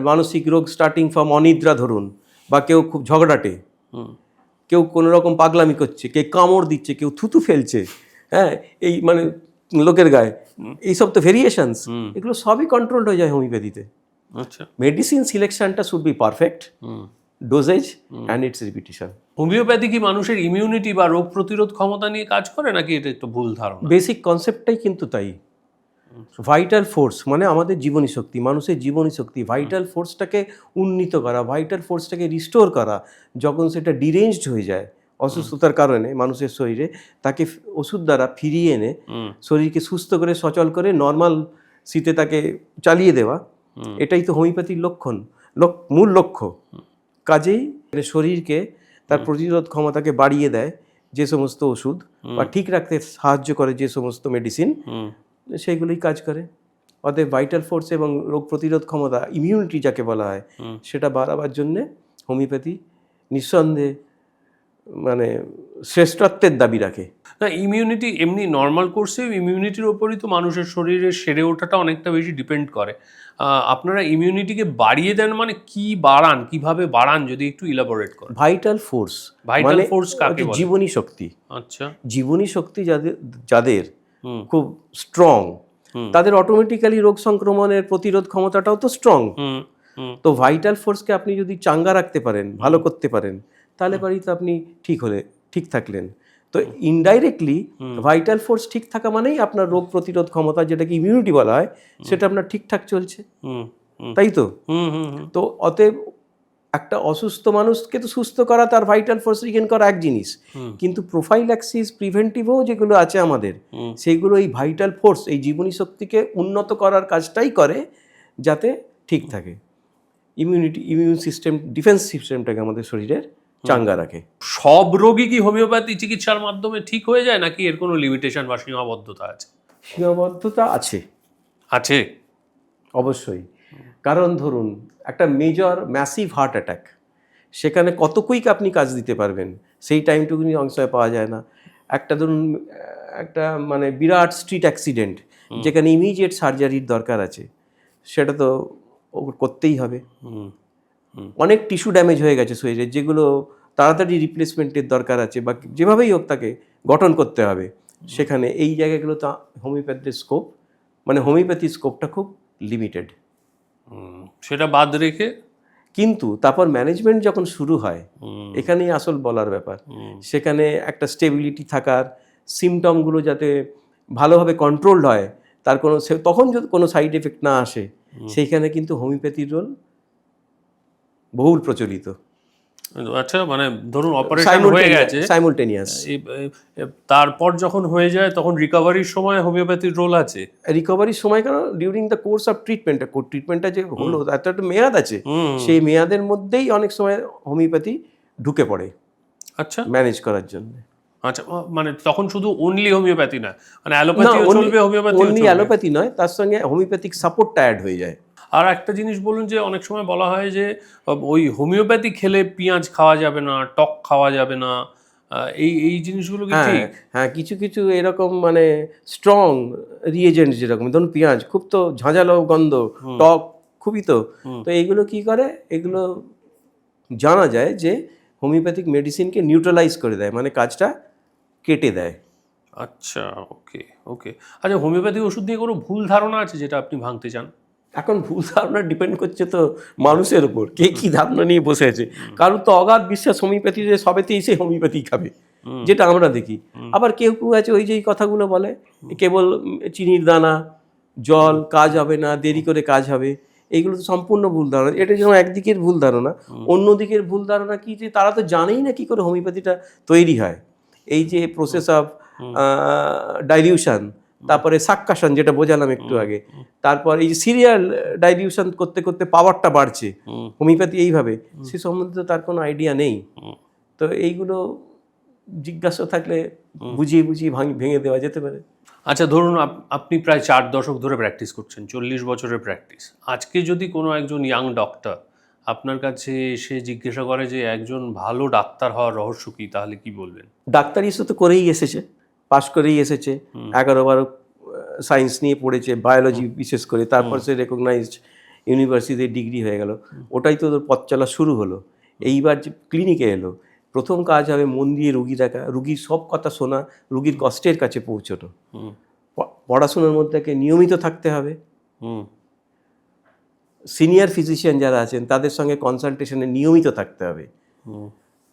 মানসিক রোগ স্টার্টিং ফ্রম অনিদ্রা ধরুন, বা কেউ খুব ঝগড়াটে,
হুম,
কেউ কোনো রকম পাগলামি করছে, কেউ কামড় দিচ্ছে, কেউ থুতু ফেলছে, হ্যাঁ, এই মানে লোকের গায়ে, এইসব তো ভেরিয়েশনস, এগুলো সবই কন্ট্রোলড হয়ে যায় হোমিওপ্যাথিতে।
আচ্ছা,
মেডিসিন সিলেকশনটা should be perfect,
hmm.
Dosage and its repetition.
Homeopathy কি মানুষের ইমিউনিটি বা রোগ প্রতিরোধ ক্ষমতা নিয়ে কাজ করে, নাকি এটা একটু ভুল ধারণা?
বেসিক কনসেপ্টটাই কিন্তু তাই। ভাইটাল ফোর্স মানে আমাদের জীবনী শক্তি, মানুষের জীবনী শক্তি, ভাইটাল ফোর্সটাকে উন্নীত করা, ভাইটাল ফোর্সটাকে রিস্টোর করা, যখন সেটা ডিরেঞ্জড হয়ে যায় অসুস্থতার কারণে মানুষের শরীরে, তাকে ওষুধ দ্বারা ফিরিয়ে এনে শরীরকে সুস্থ করে সচল করে নর্মাল শীতে তাকে চালিয়ে দেওয়া, এটাই তো হোমিওপ্যাথির লক্ষণ, মূল লক্ষ্য। কাজেই শরীরকে তার প্রতিরোধ ক্ষমতাকে বাড়িয়ে দেয় যে সমস্ত ওষুধ, বা ঠিক রাখতে সাহায্য করে যে সমস্ত মেডিসিন, সেইগুলোই কাজ করে। অতএব ভাইটাল ফোর্স এবং রোগ প্রতিরোধ ক্ষমতা, ইমিউনিটি যাকে বলা হয়, সেটা বাড়াবার জন্যে হোমিওপ্যাথি নিঃসন্দেহে মানে শ্রেষ্ঠত্বের দাবি রাখে।
না, ইমিউনিটি এমনি নর্মাল কোর্সে ইমিউনিটির ওপরই তো মানুষের শরীরে সেরে ওঠাটা অনেকটা বেশি ডিপেন্ড করে। আপনারা ইমিউনিটিকে বাড়িয়ে দেন মানে কি বাড়ান, কিভাবে বাড়ান, যদি একটু ইলাবোরেট করেন।
ভাইটাল ফোর্স,
ভাইটাল ফোর্স কাকে
হচ্ছে
বলে?
জীবনী শক্তি।
আচ্ছা।
জীবনী শক্তি যাদের
হুম
খুব স্ট্রং,
হুম
তাদের অটোমেটিক্যালি রোগ সংক্রমণের প্রতিরোধ ক্ষমতাটাও তো স্ট্রং।
হুম হুম
তো ভাইটাল ফোর্সকে আপনি যদি চাঙ্গা রাখতে পারেন, ভালো করতে পারেন, তাহলে পরেই তো আপনি ঠিক থাকলেন। তো ইনডাইরেক্টলি ভাইটাল ফোর্স ঠিক থাকা মানেই আপনার রোগ প্রতিরোধ ক্ষমতা, যেটাকে ইমিউনিটি বলা হয়, সেটা আপনার ঠিকঠাক চলছে,
হুম হুম
তাই তো?
হুম হুম হুম
তো অতএব একটা অসুস্থ মানুষকে তো সুস্থ করা, তার ভাইটাল ফোর্স রিগেন করা এক জিনিস, কিন্তু প্রোফাইল্যাক্সিস, প্রিভেন্টিভও যেগুলো আছে আমাদের, সেইগুলো এই ভাইটাল ফোর্স, এই জীবনী শক্তিকে উন্নত করার কাজটাই করে, যাতে ঠিক থাকে ইমিউন সিস্টেম, ডিফেন্স সিস্টেমটাকে আমাদের শরীরের চাঙ্গা রাখে।
সব রোগী কি হোমিওপ্যাথি চিকিৎসার মাধ্যমে ঠিক হয়ে যায়, নাকি এর কোনো লিমিটেশন বা সীমাবদ্ধতা আছে?
সীমাবদ্ধতা আছে,
আছে।
অবশ্যই। কারণ ধরুন একটা মেজর ম্যাসিভ হার্ট অ্যাটাক, সেখানে কত কুইক আপনি কাজ দিতে পারবেন সেই টাইমটুকুনি অনেক সময় পাওয়া যায় না। একটা ধরুন একটা মানে বিরাট স্ট্রিট অ্যাক্সিডেন্ট, যেখানে ইমিডিয়েট সার্জারির দরকার আছে, সেটা তো করতেই হবে। অনেক টিস্যু ড্যামেজ হয়ে গেছে শরীরে, যেগুলো তাড়াতাড়ি রিপ্লেসমেন্টের দরকার আছে, বা যেভাবেই হোক তাকে গঠন করতে হবে, সেখানে এই জায়গাগুলো তো হোমিওপ্যাথির স্কোপ, মানে হোমিওপ্যাথির স্কোপটা খুব লিমিটেড।
সেটা বাদ রেখে
কিন্তু তারপর ম্যানেজমেন্ট যখন শুরু হয়, এখানেই আসল বলার ব্যাপার। সেখানে একটা স্টেবিলিটি থাকার, সিমটমগুলো যাতে ভালোভাবে কন্ট্রোলড হয়, তার তখন যদি কোনো সাইড এফেক্ট না আসে, সেইখানে কিন্তু হোমিওপ্যাথির রোল বহুল প্রচলিত।
আচ্ছা, মানে ধরুন অপারেশন হয়ে গেছে
সাইমultaneous,
তারপর যখন হয়ে যায় তখন রিকভারির সময় হোমিওপ্যাথির রোল আছে।
রিকভারির সময় কেন, ডিউরিং দ্য কোর্স অফ ট্রিটমেন্টটা যে হলো, তার একটা মেয়াদ আছে, সেই মেয়াদের মধ্যেই অনেক সময় হোমিওপ্যাথি ঢুকে পড়ে
আচ্ছা,
ম্যানেজ করার জন্য।
আচ্ছা, মানে তখন শুধু অনলি হোমিওপ্যাথি না, মানে অ্যালোপ্যাথিও চলবে, হোমিওপ্যাথি
অনলি অ্যালোপ্যাথি নয়, তার সঙ্গে হোমিওপ্যাথিক সাপোর্টটা অ্যাড হয়ে যায়।
আর একটা জিনিস বলুন, যে অনেক সময় বলা হয় যে ওই হোমিওপ্যাথি খেলে পেঁয়াজ খাওয়া যাবে না, টক খাওয়া যাবে না, এই এই জিনিসগুলো কি ঠিক?
হ্যাঁ, কিছু কিছু এরকম মানে স্ট্রং রিএজেন্ট, যেরকম ধরুন পেঁয়াজ খুব তো ঝাঁঝালো গন্ধ, টক খুবই তো এইগুলো কি করে, এগুলো জানা যায় যে হোমিওপ্যাথিক মেডিসিনকে নিউট্রালাইজ করে দেয়, মানে কাজটা কেটে দেয়।
আচ্ছা, ওকে ওকে। আচ্ছা, হোমিওপ্যাথি ওষুধ নিয়ে কোনো ভুল ধারণা আছে যেটা আপনি ভাঙতে চান?
এখন ভুল ধারণা ডিপেন্ড করছে তো মানুষের উপর, কে কী ধারণা নিয়ে বসে আছে। কারোর তো অগাধ বিশ্বাস হোমিওপ্যাথিতে, সবেতেই সে হোমিওপ্যাথি খাবে, যেটা আমরা দেখি। আবার কেউ কেউ আছে ওই যে এই কথাগুলো বলে, কেবল চিনির দানা, জল, কাজ হবে না, দেরি করে কাজ হবে, এইগুলো তো সম্পূর্ণ ভুল ধারণা। এটা যেন একদিকের ভুল ধারণা, অন্যদিকের ভুল ধারণা কি, যে তারা তো জানেই না কী করে হোমিওপ্যাথিটা তৈরি হয়। এই যে প্রসেস অফ ডাইলিউশন, তারপরে সাক্কাশন, যেটা বোঝালাম একটু আগে, তারপর এই যে সিরিয়াল ডাইলিউশন করতে করতে পাওয়ারটা বাড়ছে, হোমিওপ্যাথি এইভাবে, সে সম্বন্ধে তো তার কোনো আইডিয়া নেই। তো এইগুলো জিজ্ঞাসা থাকলে বুঝিয়ে বুঝিয়ে ভেঙে দেওয়া যেতে পারে।
আচ্ছা, ধরুন আপনি প্রায় 4 দশক ধরে প্র্যাকটিস করছেন, 40 বছরের প্র্যাকটিস। আজকে যদি কোনো একজন ইয়াং ডক্টর আপনার কাছে এসে জিজ্ঞাসা করে যে একজন ভালো ডাক্তার হওয়ার রহস্য কী, তাহলে কি বলবেন?
ডাক্তার ইস্যু তো করেই এসেছে, পাশ করেই এসেছে, 11-12 সায়েন্স নিয়ে পড়েছে, বায়োলজি বিশেষ করে, তারপর সে রেকগনাইজড ইউনিভার্সিটিতে ডিগ্রি হয়ে গেল, ওটাই তো ওদের পথ চলা শুরু হলো। এইবার যে ক্লিনিকে এলো, প্রথম কাজ হবে মন দিয়ে রুগী দেখা, রুগীর সব কথা শোনা, রুগীর কষ্টের কাছে পৌঁছানো। পড়াশোনার মধ্যে নিয়মিত থাকতে হবে, সিনিয়র ফিজিশিয়ান যারা আছেন তাদের সঙ্গে কনসালটেশনে নিয়মিত থাকতে হবে,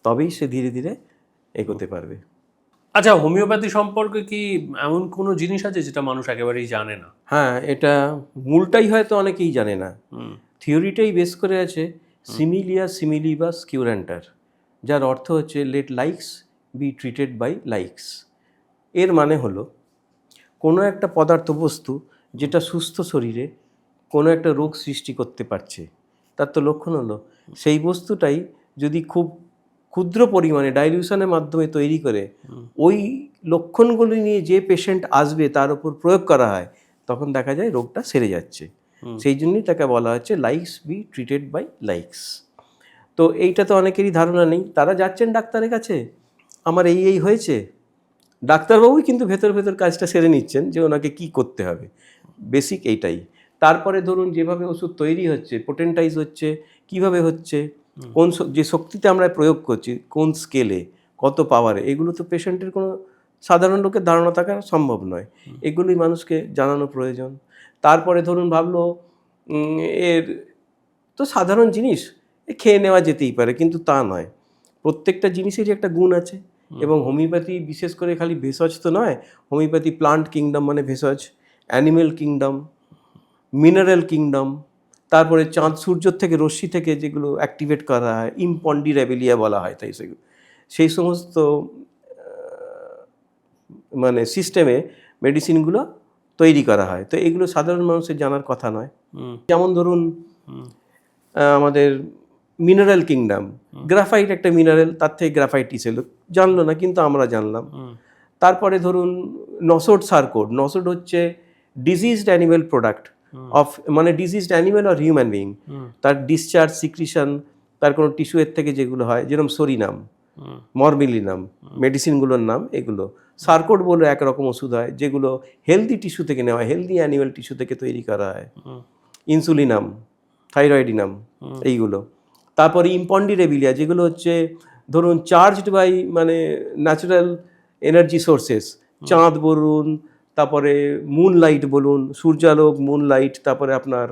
তবেই সে ধীরে ধীরে এগোতে পারবে।
আচ্ছা, হোমিওপ্যাথি সম্পর্কে কি এমন কোনো জিনিস আছে যেটা মানুষ একেবারেই জানে না?
হ্যাঁ, এটা মূলটাই হয়তো অনেকেই জানে না। থিওরিটাই বেস করে আছে সিমিলিয়া সিমিলিবাস কিউরেন্টার, যার অর্থ হচ্ছে let likes be treated by likes. এর মানে হলো কোনো একটা পদার্থ বস্তু যেটা সুস্থ শরীরে কোনো একটা রোগ সৃষ্টি করতে পারছে, তার তো লক্ষণ হলো সেই বস্তুটাই যদি খুব ক্ষুদ্র পরিমাণে ডাইলিউশনের মাধ্যমে তৈরি করে ওই লক্ষণগুলি নিয়ে যে পেশেন্ট আসবে তার উপর প্রয়োগ করা হয়, তখন দেখা যায় রোগটা সেরে যাচ্ছে। সেই জন্যই তাকে বলা হচ্ছে likes be treated by likes. তো এইটা তো অনেকেরই ধারণা নেই, তারা যাচ্ছেন ডাক্তারের কাছে, আমার এই হয়েছে, ডাক্তারবাবুই কিন্তু ভেতর ভেতর কাজটা সেরে নিচ্ছেন যে ওনাকে কি করতে হবে, বেসিক এইটাই। তারপরে ধরুন যেভাবে ওষুধ তৈরি হচ্ছে, পোটেন্টাইজ হচ্ছে, কিভাবে হচ্ছে, কোন যে শক্তিতে আমরা প্রয়োগ করছি, কোন স্কেলে, কত পাওয়ারে, এগুলো তো পেশেন্টের কোনো সাধারণ লোকের ধারণা থাকা সম্ভব নয়। এগুলোই মানুষকে জানানো প্রয়োজন। তারপরে ধরুন ভাবলো এর তো সাধারণ জিনিস, খেয়ে নেওয়া যেতেই পারে, কিন্তু তা নয়। প্রত্যেকটা জিনিসেরই একটা গুণ আছে। এবং হোমিওপ্যাথি বিশেষ করে খালি ভেষজ তো নয়, হোমিওপ্যাথি প্লান্ট কিংডম মানে ভেষজ, অ্যানিমেল কিংডম, মিনারেল কিংডম, তারপরে চাঁদ সূর্যর থেকে রশ্মি থেকে যেগুলো অ্যাক্টিভেট করা হয়, ইম্পন্ডিরেবিলিয়া বলা হয়, তাই সেগুলো সেই সমস্ত মানে সিস্টেমে মেডিসিনগুলো তৈরি করা হয়। তো এগুলো সাধারণ মানুষের জানার কথা নয়। যেমন ধরুন আমাদের মিনারেল কিংডম, গ্রাফাইট একটা মিনারেল, তার থেকে গ্রাফাইটিস এলো, জানলো না কিন্তু আমরা জানলাম। তারপরে ধরুন নসোড সার্কোড, নসোড হচ্ছে ডিজিজড অ্যানিমেল প্রোডাক্ট অফ, মানে ডিজিজড অ্যানিমেল আর হিউম্যান বিং, তার ডিসচার্জ, সিক্রিশন, তার কোনো টিস্যুয়ের থেকে যেগুলো হয়, যেরকম সরিনাম, মরবিলিনাম, মেডিসিনগুলোর নাম এগুলো। সার্কোড বলে একরকম ওষুধ হয় যেগুলো হেলদি টিস্যু থেকে নেওয়া হয়, হেলদি অ্যানিমেল টিস্যু থেকে তৈরি করা হয়। ইনসুলিনাম, থাইরয়েডিনাম, এইগুলো। তারপরে ইম্পন্ডিরেবিলিয়া, যেগুলো হচ্ছে ধরুন চার্জড বাই মানে ন্যাচারাল এনার্জি সোর্সেস, চাঁদ বলুন, তারপরে মুনলাইট বলুন, সূর্যালোক, মুনলাইট, তারপরে আপনার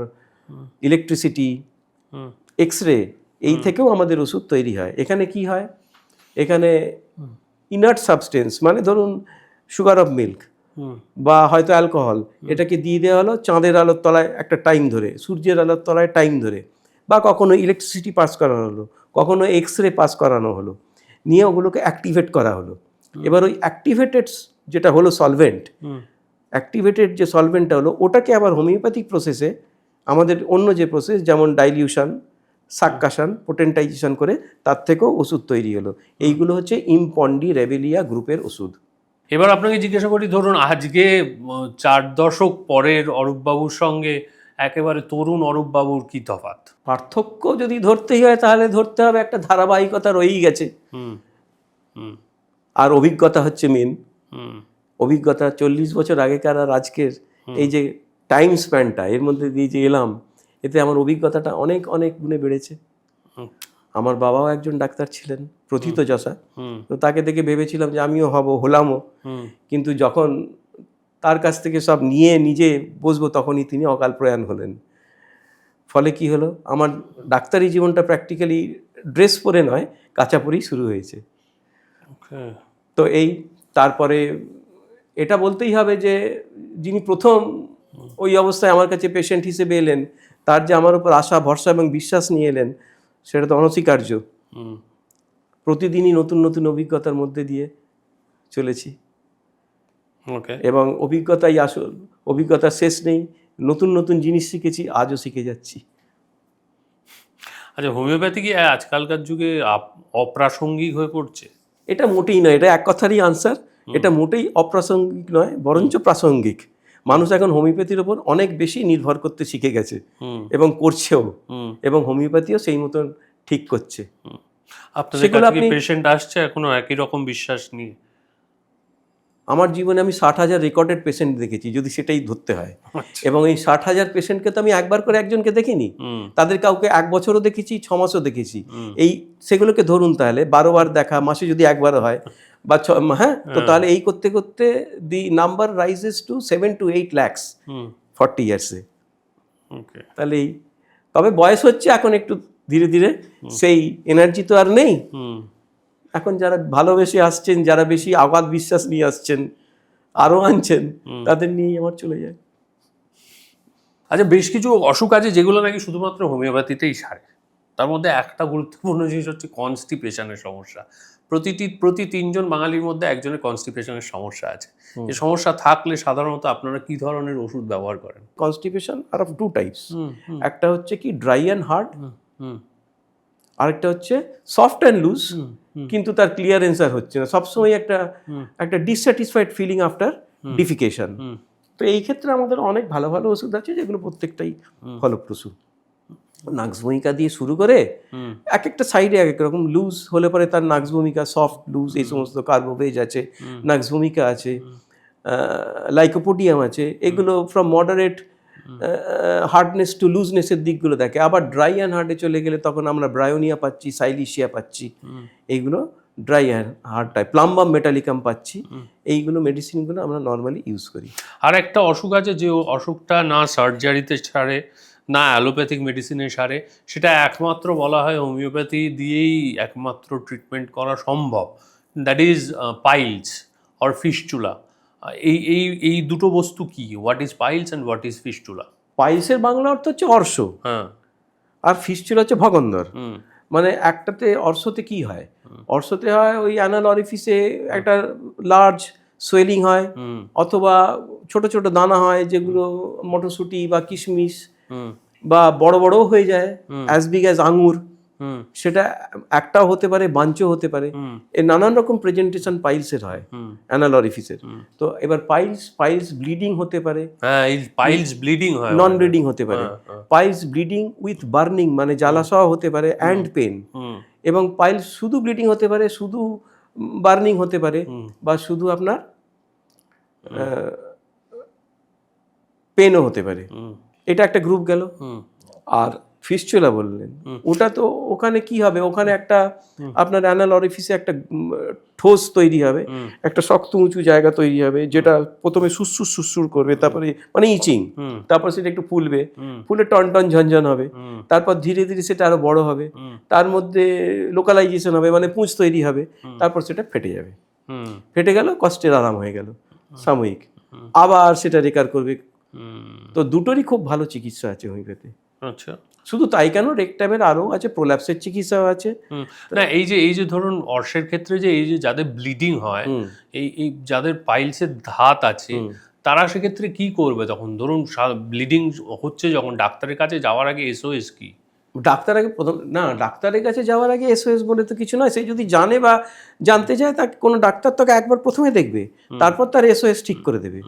ইলেকট্রিসিটি, এক্স রে, এই থেকেও আমাদের ওষুধ তৈরি হয়। এখানে কি হয়, এখানে ইনার্ট সাবস্টেন্স, মানে ধরুন সুগার অফ মিল্ক বা হয়তো অ্যালকোহল, এটাকে দিয়ে দেওয়া হলো চাঁদের আলোর তলায় একটা টাইম ধরে, সূর্যের আলোর তলায় টাইম ধরে, বা কখনো ইলেকট্রিসিটি পাস করানো হলো, কখনো এক্স রে পাস করানো হলো, নিয়ে ওগুলোকে অ্যাক্টিভেট করা হলো। এবার ওই অ্যাক্টিভেটেড যেটা হলো সলভেন্ট, অ্যাক্টিভেটেড যে সলভেন্টটা হলো, ওটাকে আবার হোমিওপ্যাথিক প্রসেসে আমাদের অন্য যে প্রসেস, যেমন ডাইলিউশন, সাক্কাশন, পোটেন্টাইজেশন করে তার থেকেও ওষুধ তৈরি হলো। এইগুলো হচ্ছে ইম্পন্ডিরেবিলিয়া গ্রুপের ওষুধ।
এবার আপনাকে জিজ্ঞাসা করি, ধরুন আজকে 4 দশক পরের অরূপবাবুর সঙ্গে একেবারে তরুণ অরূপবাবুর কি তফাৎ?
পার্থক্য যদি ধরতেই হয় তাহলে ধরতে হবে একটা ধারাবাহিকতা রয়েই গেছে, আর অভিজ্ঞতা হচ্ছে মেন। অভিজ্ঞতা 40 বছর আগেকার আর আজকের এই যে টাইম স্প্যানটা, এর মধ্যে দিয়ে যে এলাম, এতে আমার অভিজ্ঞতাটা অনেক অনেক গুণে বেড়েছে। আমার বাবাও একজন ডাক্তার ছিলেন, প্রথিতযশা, তো তাকে দেখে ভেবেছিলাম যে আমিও হলামও, কিন্তু যখন তার কাছ থেকে সব নিয়ে নিজে বসবো তখনই তিনি অকাল প্রয়াণ হলেন। ফলে কি হলো, আমার ডাক্তারি জীবনটা প্র্যাকটিক্যালি ড্রেস পরে নয়, কাঁচা পরেই শুরু হয়েছে। তো এই তারপরে এটা বলতেই হবে যে যিনি প্রথম ওই অবস্থায় আমার কাছে পেশেন্ট হিসেবে এলেন, তার যে আমার উপর আশা, ভরসা এবং বিশ্বাস নিয়ে এলেন, সেটা তো অনস্বীকার্য। প্রতিদিনই নতুন নতুন অভিজ্ঞতার মধ্যে দিয়ে চলেছি, এবং অভিজ্ঞতাই আসল, অভিজ্ঞতার শেষ নেই, নতুন নতুন জিনিস শিখেছি, আজও শিখে যাচ্ছি।
আচ্ছা, হোমিওপ্যাথি কি আজকালকার যুগে অপ্রাসঙ্গিক হয়ে পড়ছে?
এটা মোটেই নয়, এটা এক কথারই আনসার। এটা মোটেই অপ্রাসঙ্গিক নয়, বরঞ্চ প্রাসঙ্গিক। মানুষ এখন হোমিওপ্যাথির ওপর অনেক বেশি নির্ভর করতে শিখে গেছে এবং করছেও, এবং হোমিওপ্যাথিও সেই মতন ঠিক করছে।
আপনাদের কাছে কি পেশেন্ট আসছে এখনো একই রকম বিশ্বাস নিয়ে?
আমার জীবনে আমি 60,000 রেকর্ডেড পেশেন্ট দেখেছি, যদি সেটাই ধরতে হয়। এবং এই 60,000 পেশেন্টকে তো আমি একবার করে একজনকে দেখিনি, তাদের কাউকে 1 বছরও দেখেছি, 6 মাসও দেখেছি। এই সেগুলোকে ধরুন তাহলে 12 বার দেখা, মাসে যদি একবারও হয়, বা হ্যাঁ, তো তাহলে এই করতে করতে the number rises to 7 to 8 lakhs 40 ইয়ার্সে। তাহলে তবে বয়স হচ্ছে এখন একটু ধীরে ধীরে, সেই এনার্জি তো আর নেই। এখন যারা ভালোবেসে আসছেন, যারা বেশি অগাধ বিশ্বাস নিয়ে আসছেন, আরও আনছেন, তাদের নিয়ে আমার চলে যায়।
আচ্ছা, বেশ কিছু অসুখ আছে যেগুলো নাকি শুধুমাত্র হোমিওপ্যাথিতেই সারে। তার মধ্যে একটা গুরুত্বপূর্ণ জিনিস হচ্ছে কনস্টিপেশনের সমস্যা। প্রতি 3 জন বাঙালির মধ্যে একজনের কনস্টিপেশনের সমস্যা আছে। এই সমস্যা থাকলে সাধারণত আপনারা কি ধরনের ওষুধ ব্যবহার করেন?
Constipation are of 2 types. একটা হচ্ছে কি ড্রাই অ্যান্ড হার্ড, আরেকটা হচ্ছে সফট অ্যান্ড লুজ, কিন্তু তার ক্লিয়ার অ্যান্সার হচ্ছে না, সবসময় একটা ডিসস্যাটিসফাইড ফিলিং আফটার ডিফিকেশন। তো এই ক্ষেত্রে আমাদের অনেক ভালো ভালো ওষুধ আছে, যেগুলো প্রত্যেকটাই ফলপ্রসূ। নাক্স ভূমিকা দিয়ে শুরু করে এক একটা সাইডে এক এক রকম লুজ হলে পরে তার নাক্স ভূমিকা, সফট লুজ এই সমস্ত কার্বোভেজ আছে, নাক্স ভূমিকা আছে, লাইকোপোডিয়াম আছে, এগুলো ফ্রম মডারেট হার্ডনেস টু লুজনেসের দিকগুলো দেখে। আবার ড্রাই অ্যান্ড হার্ডে চলে গেলে তখন আমরা ব্রায়োনিয়া পাচ্ছি, সাইলিশিয়া পাচ্ছি, এইগুলো dry and hard type, plumbum metallicum পাচ্ছি, এইগুলো মেডিসিনগুলো আমরা নর্মালি ইউজ করি।
আর একটা অসুখ আছে যে অসুখটা না সার্জারিতে সারে না অ্যালোপ্যাথিক মেডিসিনে সারে, সেটা একমাত্র বলা হয় হোমিওপ্যাথি দিয়েই একমাত্র ট্রিটমেন্ট করা সম্ভব, that is piles or fistula. এই এই এই দুটো বস্তু কি? What is piles and what is fistula?
পাইলসের বাংলা অর্থ হচ্ছে অর্শ,
হ্যাঁ,
আর ফিস্টুলা হচ্ছে ভগন্দর। মানে একটাতে অর্শতে কি হয়, অর্শতে হয় ওই অ্যানাল অরিফিসে একটা লার্জ সোয়েলিং হয়, অথবা ছোট ছোট দানা হয় যেগুলো মটরশুঁটি বা কিশমিশ বা বড় বড়ও হয়ে যায়, অ্যাজ বিগ অ্যাজ আঙুর, সেটা একটাও হতে পারে, বাঞ্চও হতে পারে। এর নানান রকম প্রেজেন্টেশন পাইলসের হয় অ্যানাল অরিফিসের। তো এবার পাইলস ব্লিডিং হতে পারে,
হ্যাঁ, এই পাইলস ব্লিডিং হয়,
নন ব্লিডিং হতে পারে, পাইলস ব্লিডিং উইথ বার্নিং মানে জ্বালাসহ হতে পারে, অ্যান্ড পেন, এবং পাইলস শুধু ব্লিডিং হতে পারে, শুধু বার্নিং হতে পারে, বা শুধু আপনার পেনও হতে পারে। এটা একটা গ্রুপ গেল। আর ফিস্টুলা বললেন, ওটা তো ওখানে কি হবে, ওখানে একটা আপনার অ্যানাল অরিফিসে একটা ঠোস তৈরি হবে, একটা শক্ত উঁচু জায়গা তৈরি হবে, যেটা প্রথমে সুসুর করবে, তারপরে মানে ইচিং, তারপর সেটা একটু ফুলবে, ফুলে টন ঝনঝন হবে, তারপর ধীরে ধীরে সেটা আরো বড় হবে, তার মধ্যে লোকালাইজেশন হবে, মানে পুঁজ তৈরি হবে, তারপর সেটা ফেটে যাবে, ফেটে গেল, কষ্টের আরাম হয়ে গেল সাময়িক, আবার সেটা রিকার করবে। তো দুটোরই খুব ভালো চিকিৎসা আছে হোমিওপ্যাথি।
আচ্ছা,
শুধু তাই কেন, রেকটামের আরও আছে, প্রোল্যাপসের চিকিৎসাও আছে।
না এই যে ধরুন অর্শের ক্ষেত্রে যে এই যে যাদের ব্লিডিং হয়, এই যাদের পাইলসের ধাত আছে, তারা সেক্ষেত্রে কি করবে তখন? ধরুন ব্লিডিং হচ্ছে যখন, ডাক্তারের কাছে যাওয়ার আগে এসওএস কি?
ডাক্তারের কাছে যাওয়ার আগে এসওএস বলে তো কিছু নয়। সে যদি জানে বা জানতে চায়, তাকে কোনো ডাক্তার তাকে একবার প্রথমে দেখবে, তারপর তার এসওএস ঠিক করে দেবে।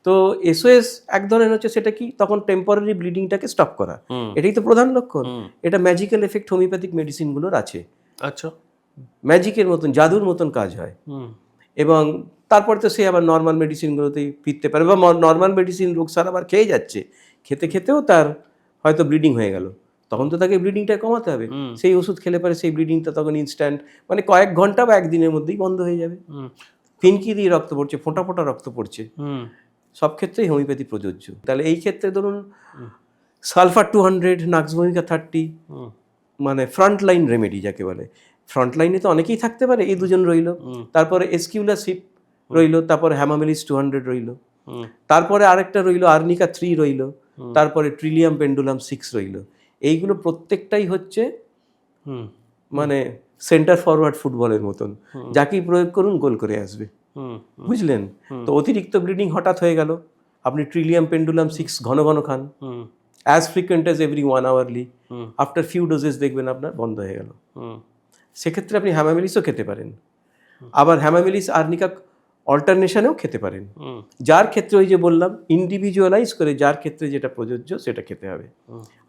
তো এসওএস এক ধরনের হচ্ছে, সেটা কি, তখন টেম্পোরারি ব্লিডিংটাকে স্টপ করা, এটাই তো প্রধান লক্ষণ। এটা ম্যাজিক্যাল এফেক্ট হোমিওপ্যাথিক মেডিসিনগুলোর আছে।
আচ্ছা,
ম্যাজিকের মতন, জাদুর মতন কাজ হয়। এবং তারপর তো সে আবার নর্মাল মেডিসিনগুলোতেই ফিরতে পারে, বা নর্মাল মেডিসিন রোগ সারাবার খেয়ে যাচ্ছে, খেতে খেতেও তার হয়তো ব্লিডিং হয়ে গেল, তখন তো তাকে ব্লিডিংটা কমাতে হবে। সেই ওষুধ খেলে পরে সেই ব্লিডিংটা তখন ইনস্ট্যান্ট, মানে কয়েক ঘন্টা বা একদিনের মধ্যেই বন্ধ হয়ে যাবে। ফিনকি দিয়ে রক্ত পড়ছে, ফোঁটা ফোঁটা রক্ত পড়ছে, সব ক্ষেত্রেই হোমিওপ্যাথি প্রযোজ্য। তাহলে এই ক্ষেত্রে ধরুন সালফার 200, নাক্স ভূমিকা 30, মানে ফ্রন্ট লাইন রেমেডি যাকে বলে। ফ্রন্ট লাইনে তো অনেকেই থাকতে পারে, এই দুজন রইল, তারপরে এসকিউলাসিপ রইল, তারপরে হ্যামামেলিস 200 রইল, তারপরে আরেকটা রইল আর্নিকা 3 রইল, তারপরে ট্রিলিয়াম পেন্ডুলাম 6 রইল। এইগুলো প্রত্যেকটাই হচ্ছে মানে সেন্টার ফরওয়ার্ড ফুটবলের মতন, যাকেই প্রয়োগ করুন গোল করে আসবে, বুঝলেন? তো অতিরিক্ত ব্লিডিং হঠাৎ হয়ে গেল, আপনি ট্রিলিয়াম পেন্ডুলাম 6 ঘন ঘন খান, as frequent as every 1 hourly, after few doses দেখবেন আপনার বন্ধ হয়ে গেল। সেক্ষেত্রে আপনি হ্যামামেলিসও খেতে পারেন, আবার হ্যামামেলিস আর্নিকা অল্টারনেশনেও খেতে পারেন। যার ক্ষেত্রে ওই যে বললাম, ইন্ডিভিজুয়ালাইজ করে যার ক্ষেত্রে যেটা প্রযোজ্য সেটা খেতে হবে।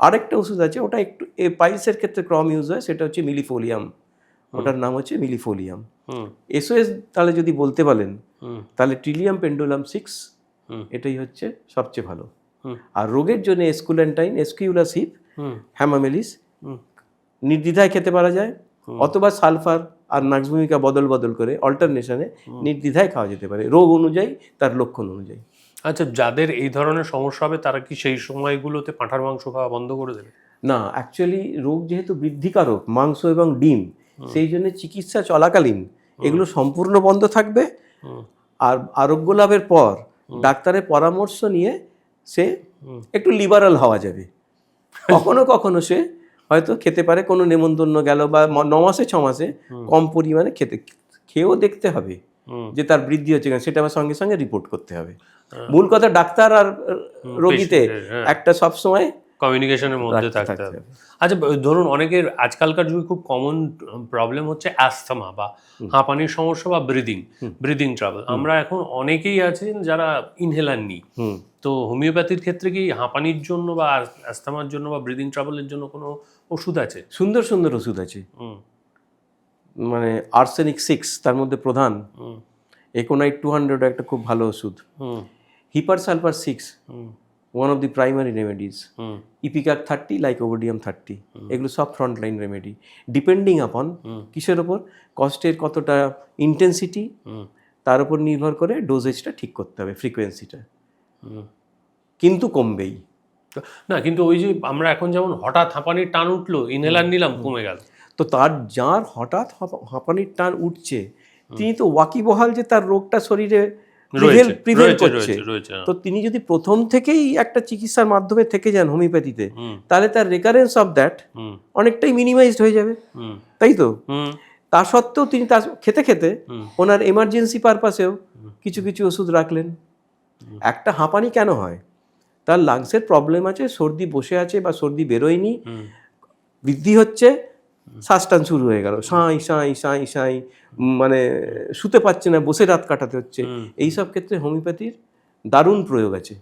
আরেকটা ওষুধ আছে, ওটা একটু পাইলসের ক্ষেত্রে কম ইউজ হয়, সেটা হচ্ছে মিলিফোলিয়াম, ওটার নাম হচ্ছে মিলিফোলিয়াম। এসওএস তাহলে যদি বলতে বলেন, তাহলে ট্রিলিয়াম পেন্ডুলাম 6 এটাই হচ্ছে সবচেয়ে ভালো। আর রোগের জন্য এসকুল্যান্টাইন, এসকিউলাসিপ, হ্যামামেলিস নির্দ্বিধায় খেতে পারা যায়, অথবা সালফার আর নাক্স ভূমিকা বদল করে অল্টারনেশনে নির্দ্বিধায় খাওয়া যেতে পারে, রোগ অনুযায়ী, তার লক্ষণ অনুযায়ী।
আচ্ছা, যাদের এই ধরনের সমস্যা হবে তারা কি সেই সময়গুলোতে পাঁঠার মাংস খাওয়া বন্ধ করে দেবে?
না, অ্যাকচুয়ালি রোগ যেহেতু বৃদ্ধিকারক, মাংস এবং ডিম, সেই জন্য চিকিৎসা চলাকালীন এগুলো সম্পূর্ণ বন্ধ থাকবে। আর আরোগ্য লাভের পর ডাক্তারের পরামর্শ নিয়ে সে একটু লিবারাল হওয়া যাবে। কখনো কখনো সে হয়তো খেতে পারে, কোনো নেমন্তন্ন গেল বা 9 মাসে 6 মাসে কম পরিমাণে খেয়েও দেখতে হবে যে তার বৃদ্ধি হচ্ছে কিনা, সেটা আমার সঙ্গে সঙ্গে রিপোর্ট করতে হবে। মূল কথা ডাক্তার আর রোগীতে একটা সবসময়
কমিউনিকেশনের মধ্যে থাকতে হবে। আচ্ছা, ধরুন অনেকের আজকালকার যুগে খুব কমন প্রবলেম হচ্ছে অ্যাস্থমা বা হাঁপানির সমস্যা বা ব্রিদিং ট্রাবল। আমরা এখন অনেকেই আছেন যারা ইনহেলার নিই, তো হোমিওপ্যাথির ক্ষেত্রে কি হাঁপানির জন্য বা অ্যাস্থামার জন্য বা ব্রিদিং ট্রাবলের জন্য কোনো ওষুধ আছে?
সুন্দর সুন্দর ওষুধ আছে,
হুম
মানে আর্সেনিক 6 তার মধ্যে প্রধান,
হুম
একোনাইট 200 একটা খুব ভালো ওষুধ,
hmm
hepar sulphur 6
hmm
one of the primary remedies,
hmm
ipecac 30 lycopodium 30, এগুলো সব ফ্রন্টলাইন রেমেডি, ডিপেন্ডিং আপন কিসের ওপর, কস্টের কতটা ইন্টেন্সিটি
হুম
তার উপর নির্ভর করে ডোজেজটা ঠিক করতে হবে, ফ্রিকোয়েন্সিটা,
হুম।
কিন্তু কমবেই।
না কিন্তু ওই যে আমরা এখন যেমন হঠাৎ হাঁপানির টান উঠলো, ইনহেলার নিলাম, কমে গেল।
তো যার হঠাৎ হাঁপানির টান উঠছে, তিনি তো ওয়াকিবহাল যে তার রোগটা শরীরে প্রিভেল করছে।
রয়েছে।
তো তিনি যদি প্রথম থেকেই একটা চিকিৎসার মাধ্যমে থেকে যান হোমিওপ্যাথিতে, তাহলে তার রেকারেন্স অফ দ্যাট অনেকটাই মিনিমাইজড হয়ে যাবে, তাই তো? তা সত্ত্বেও তিনি তার খেতে খেতে ওনার এমার্জেন্সি পারপাসেও কিছু কিছু ওষুধ রাখলেন। একটা হাঁপানি কেন হয়? তার লাংসের প্রবলেম আছে, সর্দি বসে আছে বা সর্দি বেরোয়নি, বৃদ্ধি হচ্ছে, শ্বাসটান শুরু হয়ে গেল, সাঁই সাঁই সাঁই সাঁই, মানে শুতে পারছে না, বসে রাত কাটাতে হচ্ছে। এইসব ক্ষেত্রে হোমিওপ্যাথির দারুণ প্রয়োগ আছে।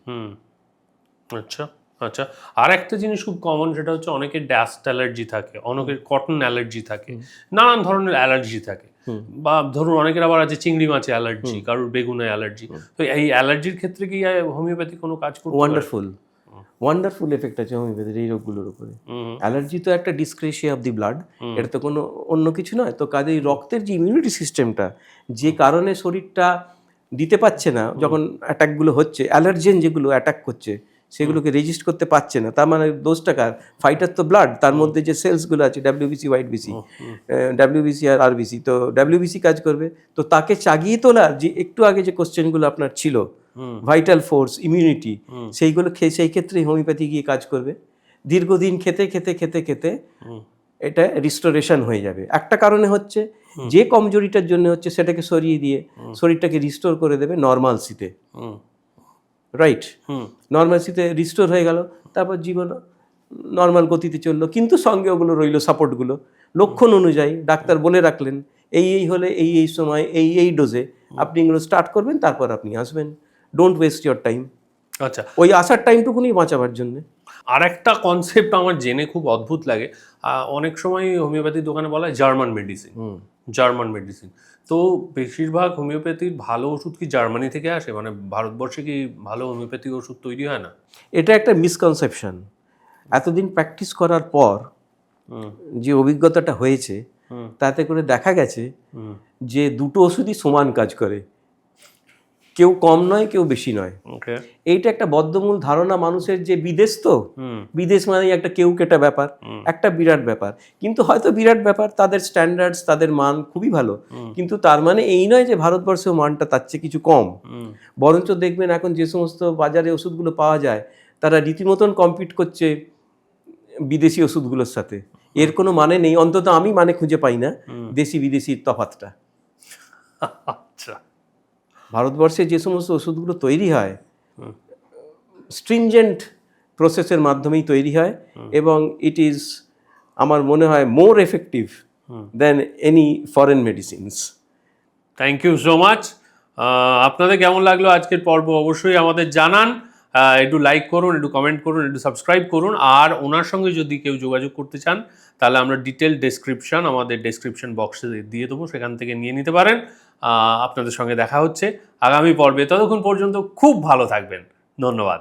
আচ্ছা আচ্ছা। আর একটা জিনিস খুব কমন, সেটা হচ্ছে অনেকের ডাস্ট অ্যালার্জি থাকে, অনেকের কটন অ্যালার্জি থাকে, নানান ধরনের অ্যালার্জি থাকে। বা ধরুন অনেকের আবার আছে চিংড়ি মাছে অ্যালার্জি, কারোর বেগুনে অ্যালার্জি। তো এই অ্যালার্জির ক্ষেত্রে কি হোমিওপ্যাথি কোনো কাজ করতে পারে?
ওয়ান্ডারফুল এফেক্ট আছে হোমিওপ্যাথির এই রোগগুলোর উপরে। অ্যালার্জি তো একটা ডিসক্রেশিয়া অফ দি ব্লাড, এটা তো কোনো অন্য কিছু নয়। তো কাজেই রক্তের যে ইমিউনিটি সিস্টেমটা, যে কারণে শরীরটা দিতে পারছে না, যখন অ্যাটাকগুলো হচ্ছে, অ্যালার্জেন যেগুলো অ্যাটাক করছে সেগুলোকে রেজিস্ট করতে পারছে না, তার মানে দোষটা কার? ফাইটার তো ব্লাড, তার মধ্যে যে সেলসগুলো আছে ডাব্লিউবিসি, হোয়াইট বিসি, ডাব্লিউবিসি আর আরবিসি, তো ডাব্লিউবিসি কাজ করবে। তো তাকে চাগিয়ে তোলার যে একটু আগে যে কোশ্চেনগুলো আপনার ছিল, ভাইটাল ফোর্স, ইমিউনিটি, সেইগুলো সেই ক্ষেত্রে হোমিওপ্যাথি গিয়ে কাজ করবে। দীর্ঘদিন খেতে খেতে খেতে খেতে এটা রিস্টোরেশন হয়ে যাবে। একটা কারণে হচ্ছে, যে কমজোরিটার জন্য হচ্ছে সেটাকে সরিয়ে দিয়ে শরীরটাকে রিস্টোর করে দেবে নর্মালসিতে, রাইট? নর্মালসিতে রিস্টোর হয়ে গেল, তারপর জীবন নর্মাল গতিতে চললো, কিন্তু সঙ্গে ওগুলো রইলো সাপোর্টগুলো, লক্ষণ অনুযায়ী ডাক্তার বলে রাখলেন এই হলে এই সময় এই ডোজে আপনি এগুলো স্টার্ট করবেন, তারপর আপনি আসবেন। Don't waste your time.
আচ্ছা,
ওই আসার টাইমটুকুনি বাঁচাবার জন্য।
আর একটা কনসেপ্ট আমার জেনে খুব অদ্ভুত লাগে, অনেক সময় হোমিওপ্যাথির দোকানে বলা হয় জার্মান মেডিসিন, জার্মান মেডিসিন। তো বেশিরভাগ হোমিওপ্যাথির ভালো ওষুধ কি জার্মানি থেকে আসে? মানে ভারতবর্ষে কি ভালো হোমিওপ্যাথি ওষুধ তৈরি হয় না?
এটা একটা মিসকনসেপশন। এতদিন প্র্যাকটিস করার পর যে অভিজ্ঞতাটা হয়েছে, তাতে করে দেখা গেছে যে দুটো ওষুধই সমান কাজ করে, কেউ কম নয়, কেউ বেশি নয়। এইটা একটা বদ্ধমূল ধারণা মানুষের, যে বিদেশ, তো বিদেশ মানে একটা কেউ কেটা ব্যাপার, একটা বিরাট ব্যাপার। কিন্তু হয়তো বিরাট ব্যাপার, তাদের স্ট্যান্ডার্ডস, তাদের মান খুবই ভালো, কিন্তু তার মানে এই নয় যে ভারতবর্ষেও মানটা তার চেয়ে কিছু কম। বরঞ্চ দেখবেন এখন যে সমস্ত বাজারে ওষুধগুলো পাওয়া যায়, তারা রীতিমতন কম্পিট করছে বিদেশি ওষুধগুলোর সাথে। এর কোনো মানে নেই, অন্তত আমি মানে খুঁজে পাই না দেশি বিদেশির তফাৎটা।
আচ্ছা,
ভারতবর্ষে যে সমস্ত ওষুধগুলো তৈরি হয়, স্ট্রিনজেন্ট প্রসেসের মাধ্যমেই তৈরি হয়, এবং ইট ইজ, আমার মনে হয়, more effective than any foreign medicines.
Thank you so much. আপনাদের কেমন লাগলো আজকের পর্ব অবশ্যই আমাদের জানান। একটু লাইক করুন, একটু কমেন্ট করুন, একটু সাবস্ক্রাইব করুন। আর ওনার সঙ্গে যদি কেউ যোগাযোগ করতে চান, তাহলে আমরা ডিটেল ডেসক্রিপশন আমাদের ডেসক্রিপশন বক্সে দিয়ে দেবো, সেখান থেকে নিয়ে নিতে পারেন। আপনাদের সঙ্গে দেখা হচ্ছে আগামী পর্বে। ততক্ষণ পর্যন্ত খুব ভালো থাকবেন। ধন্যবাদ।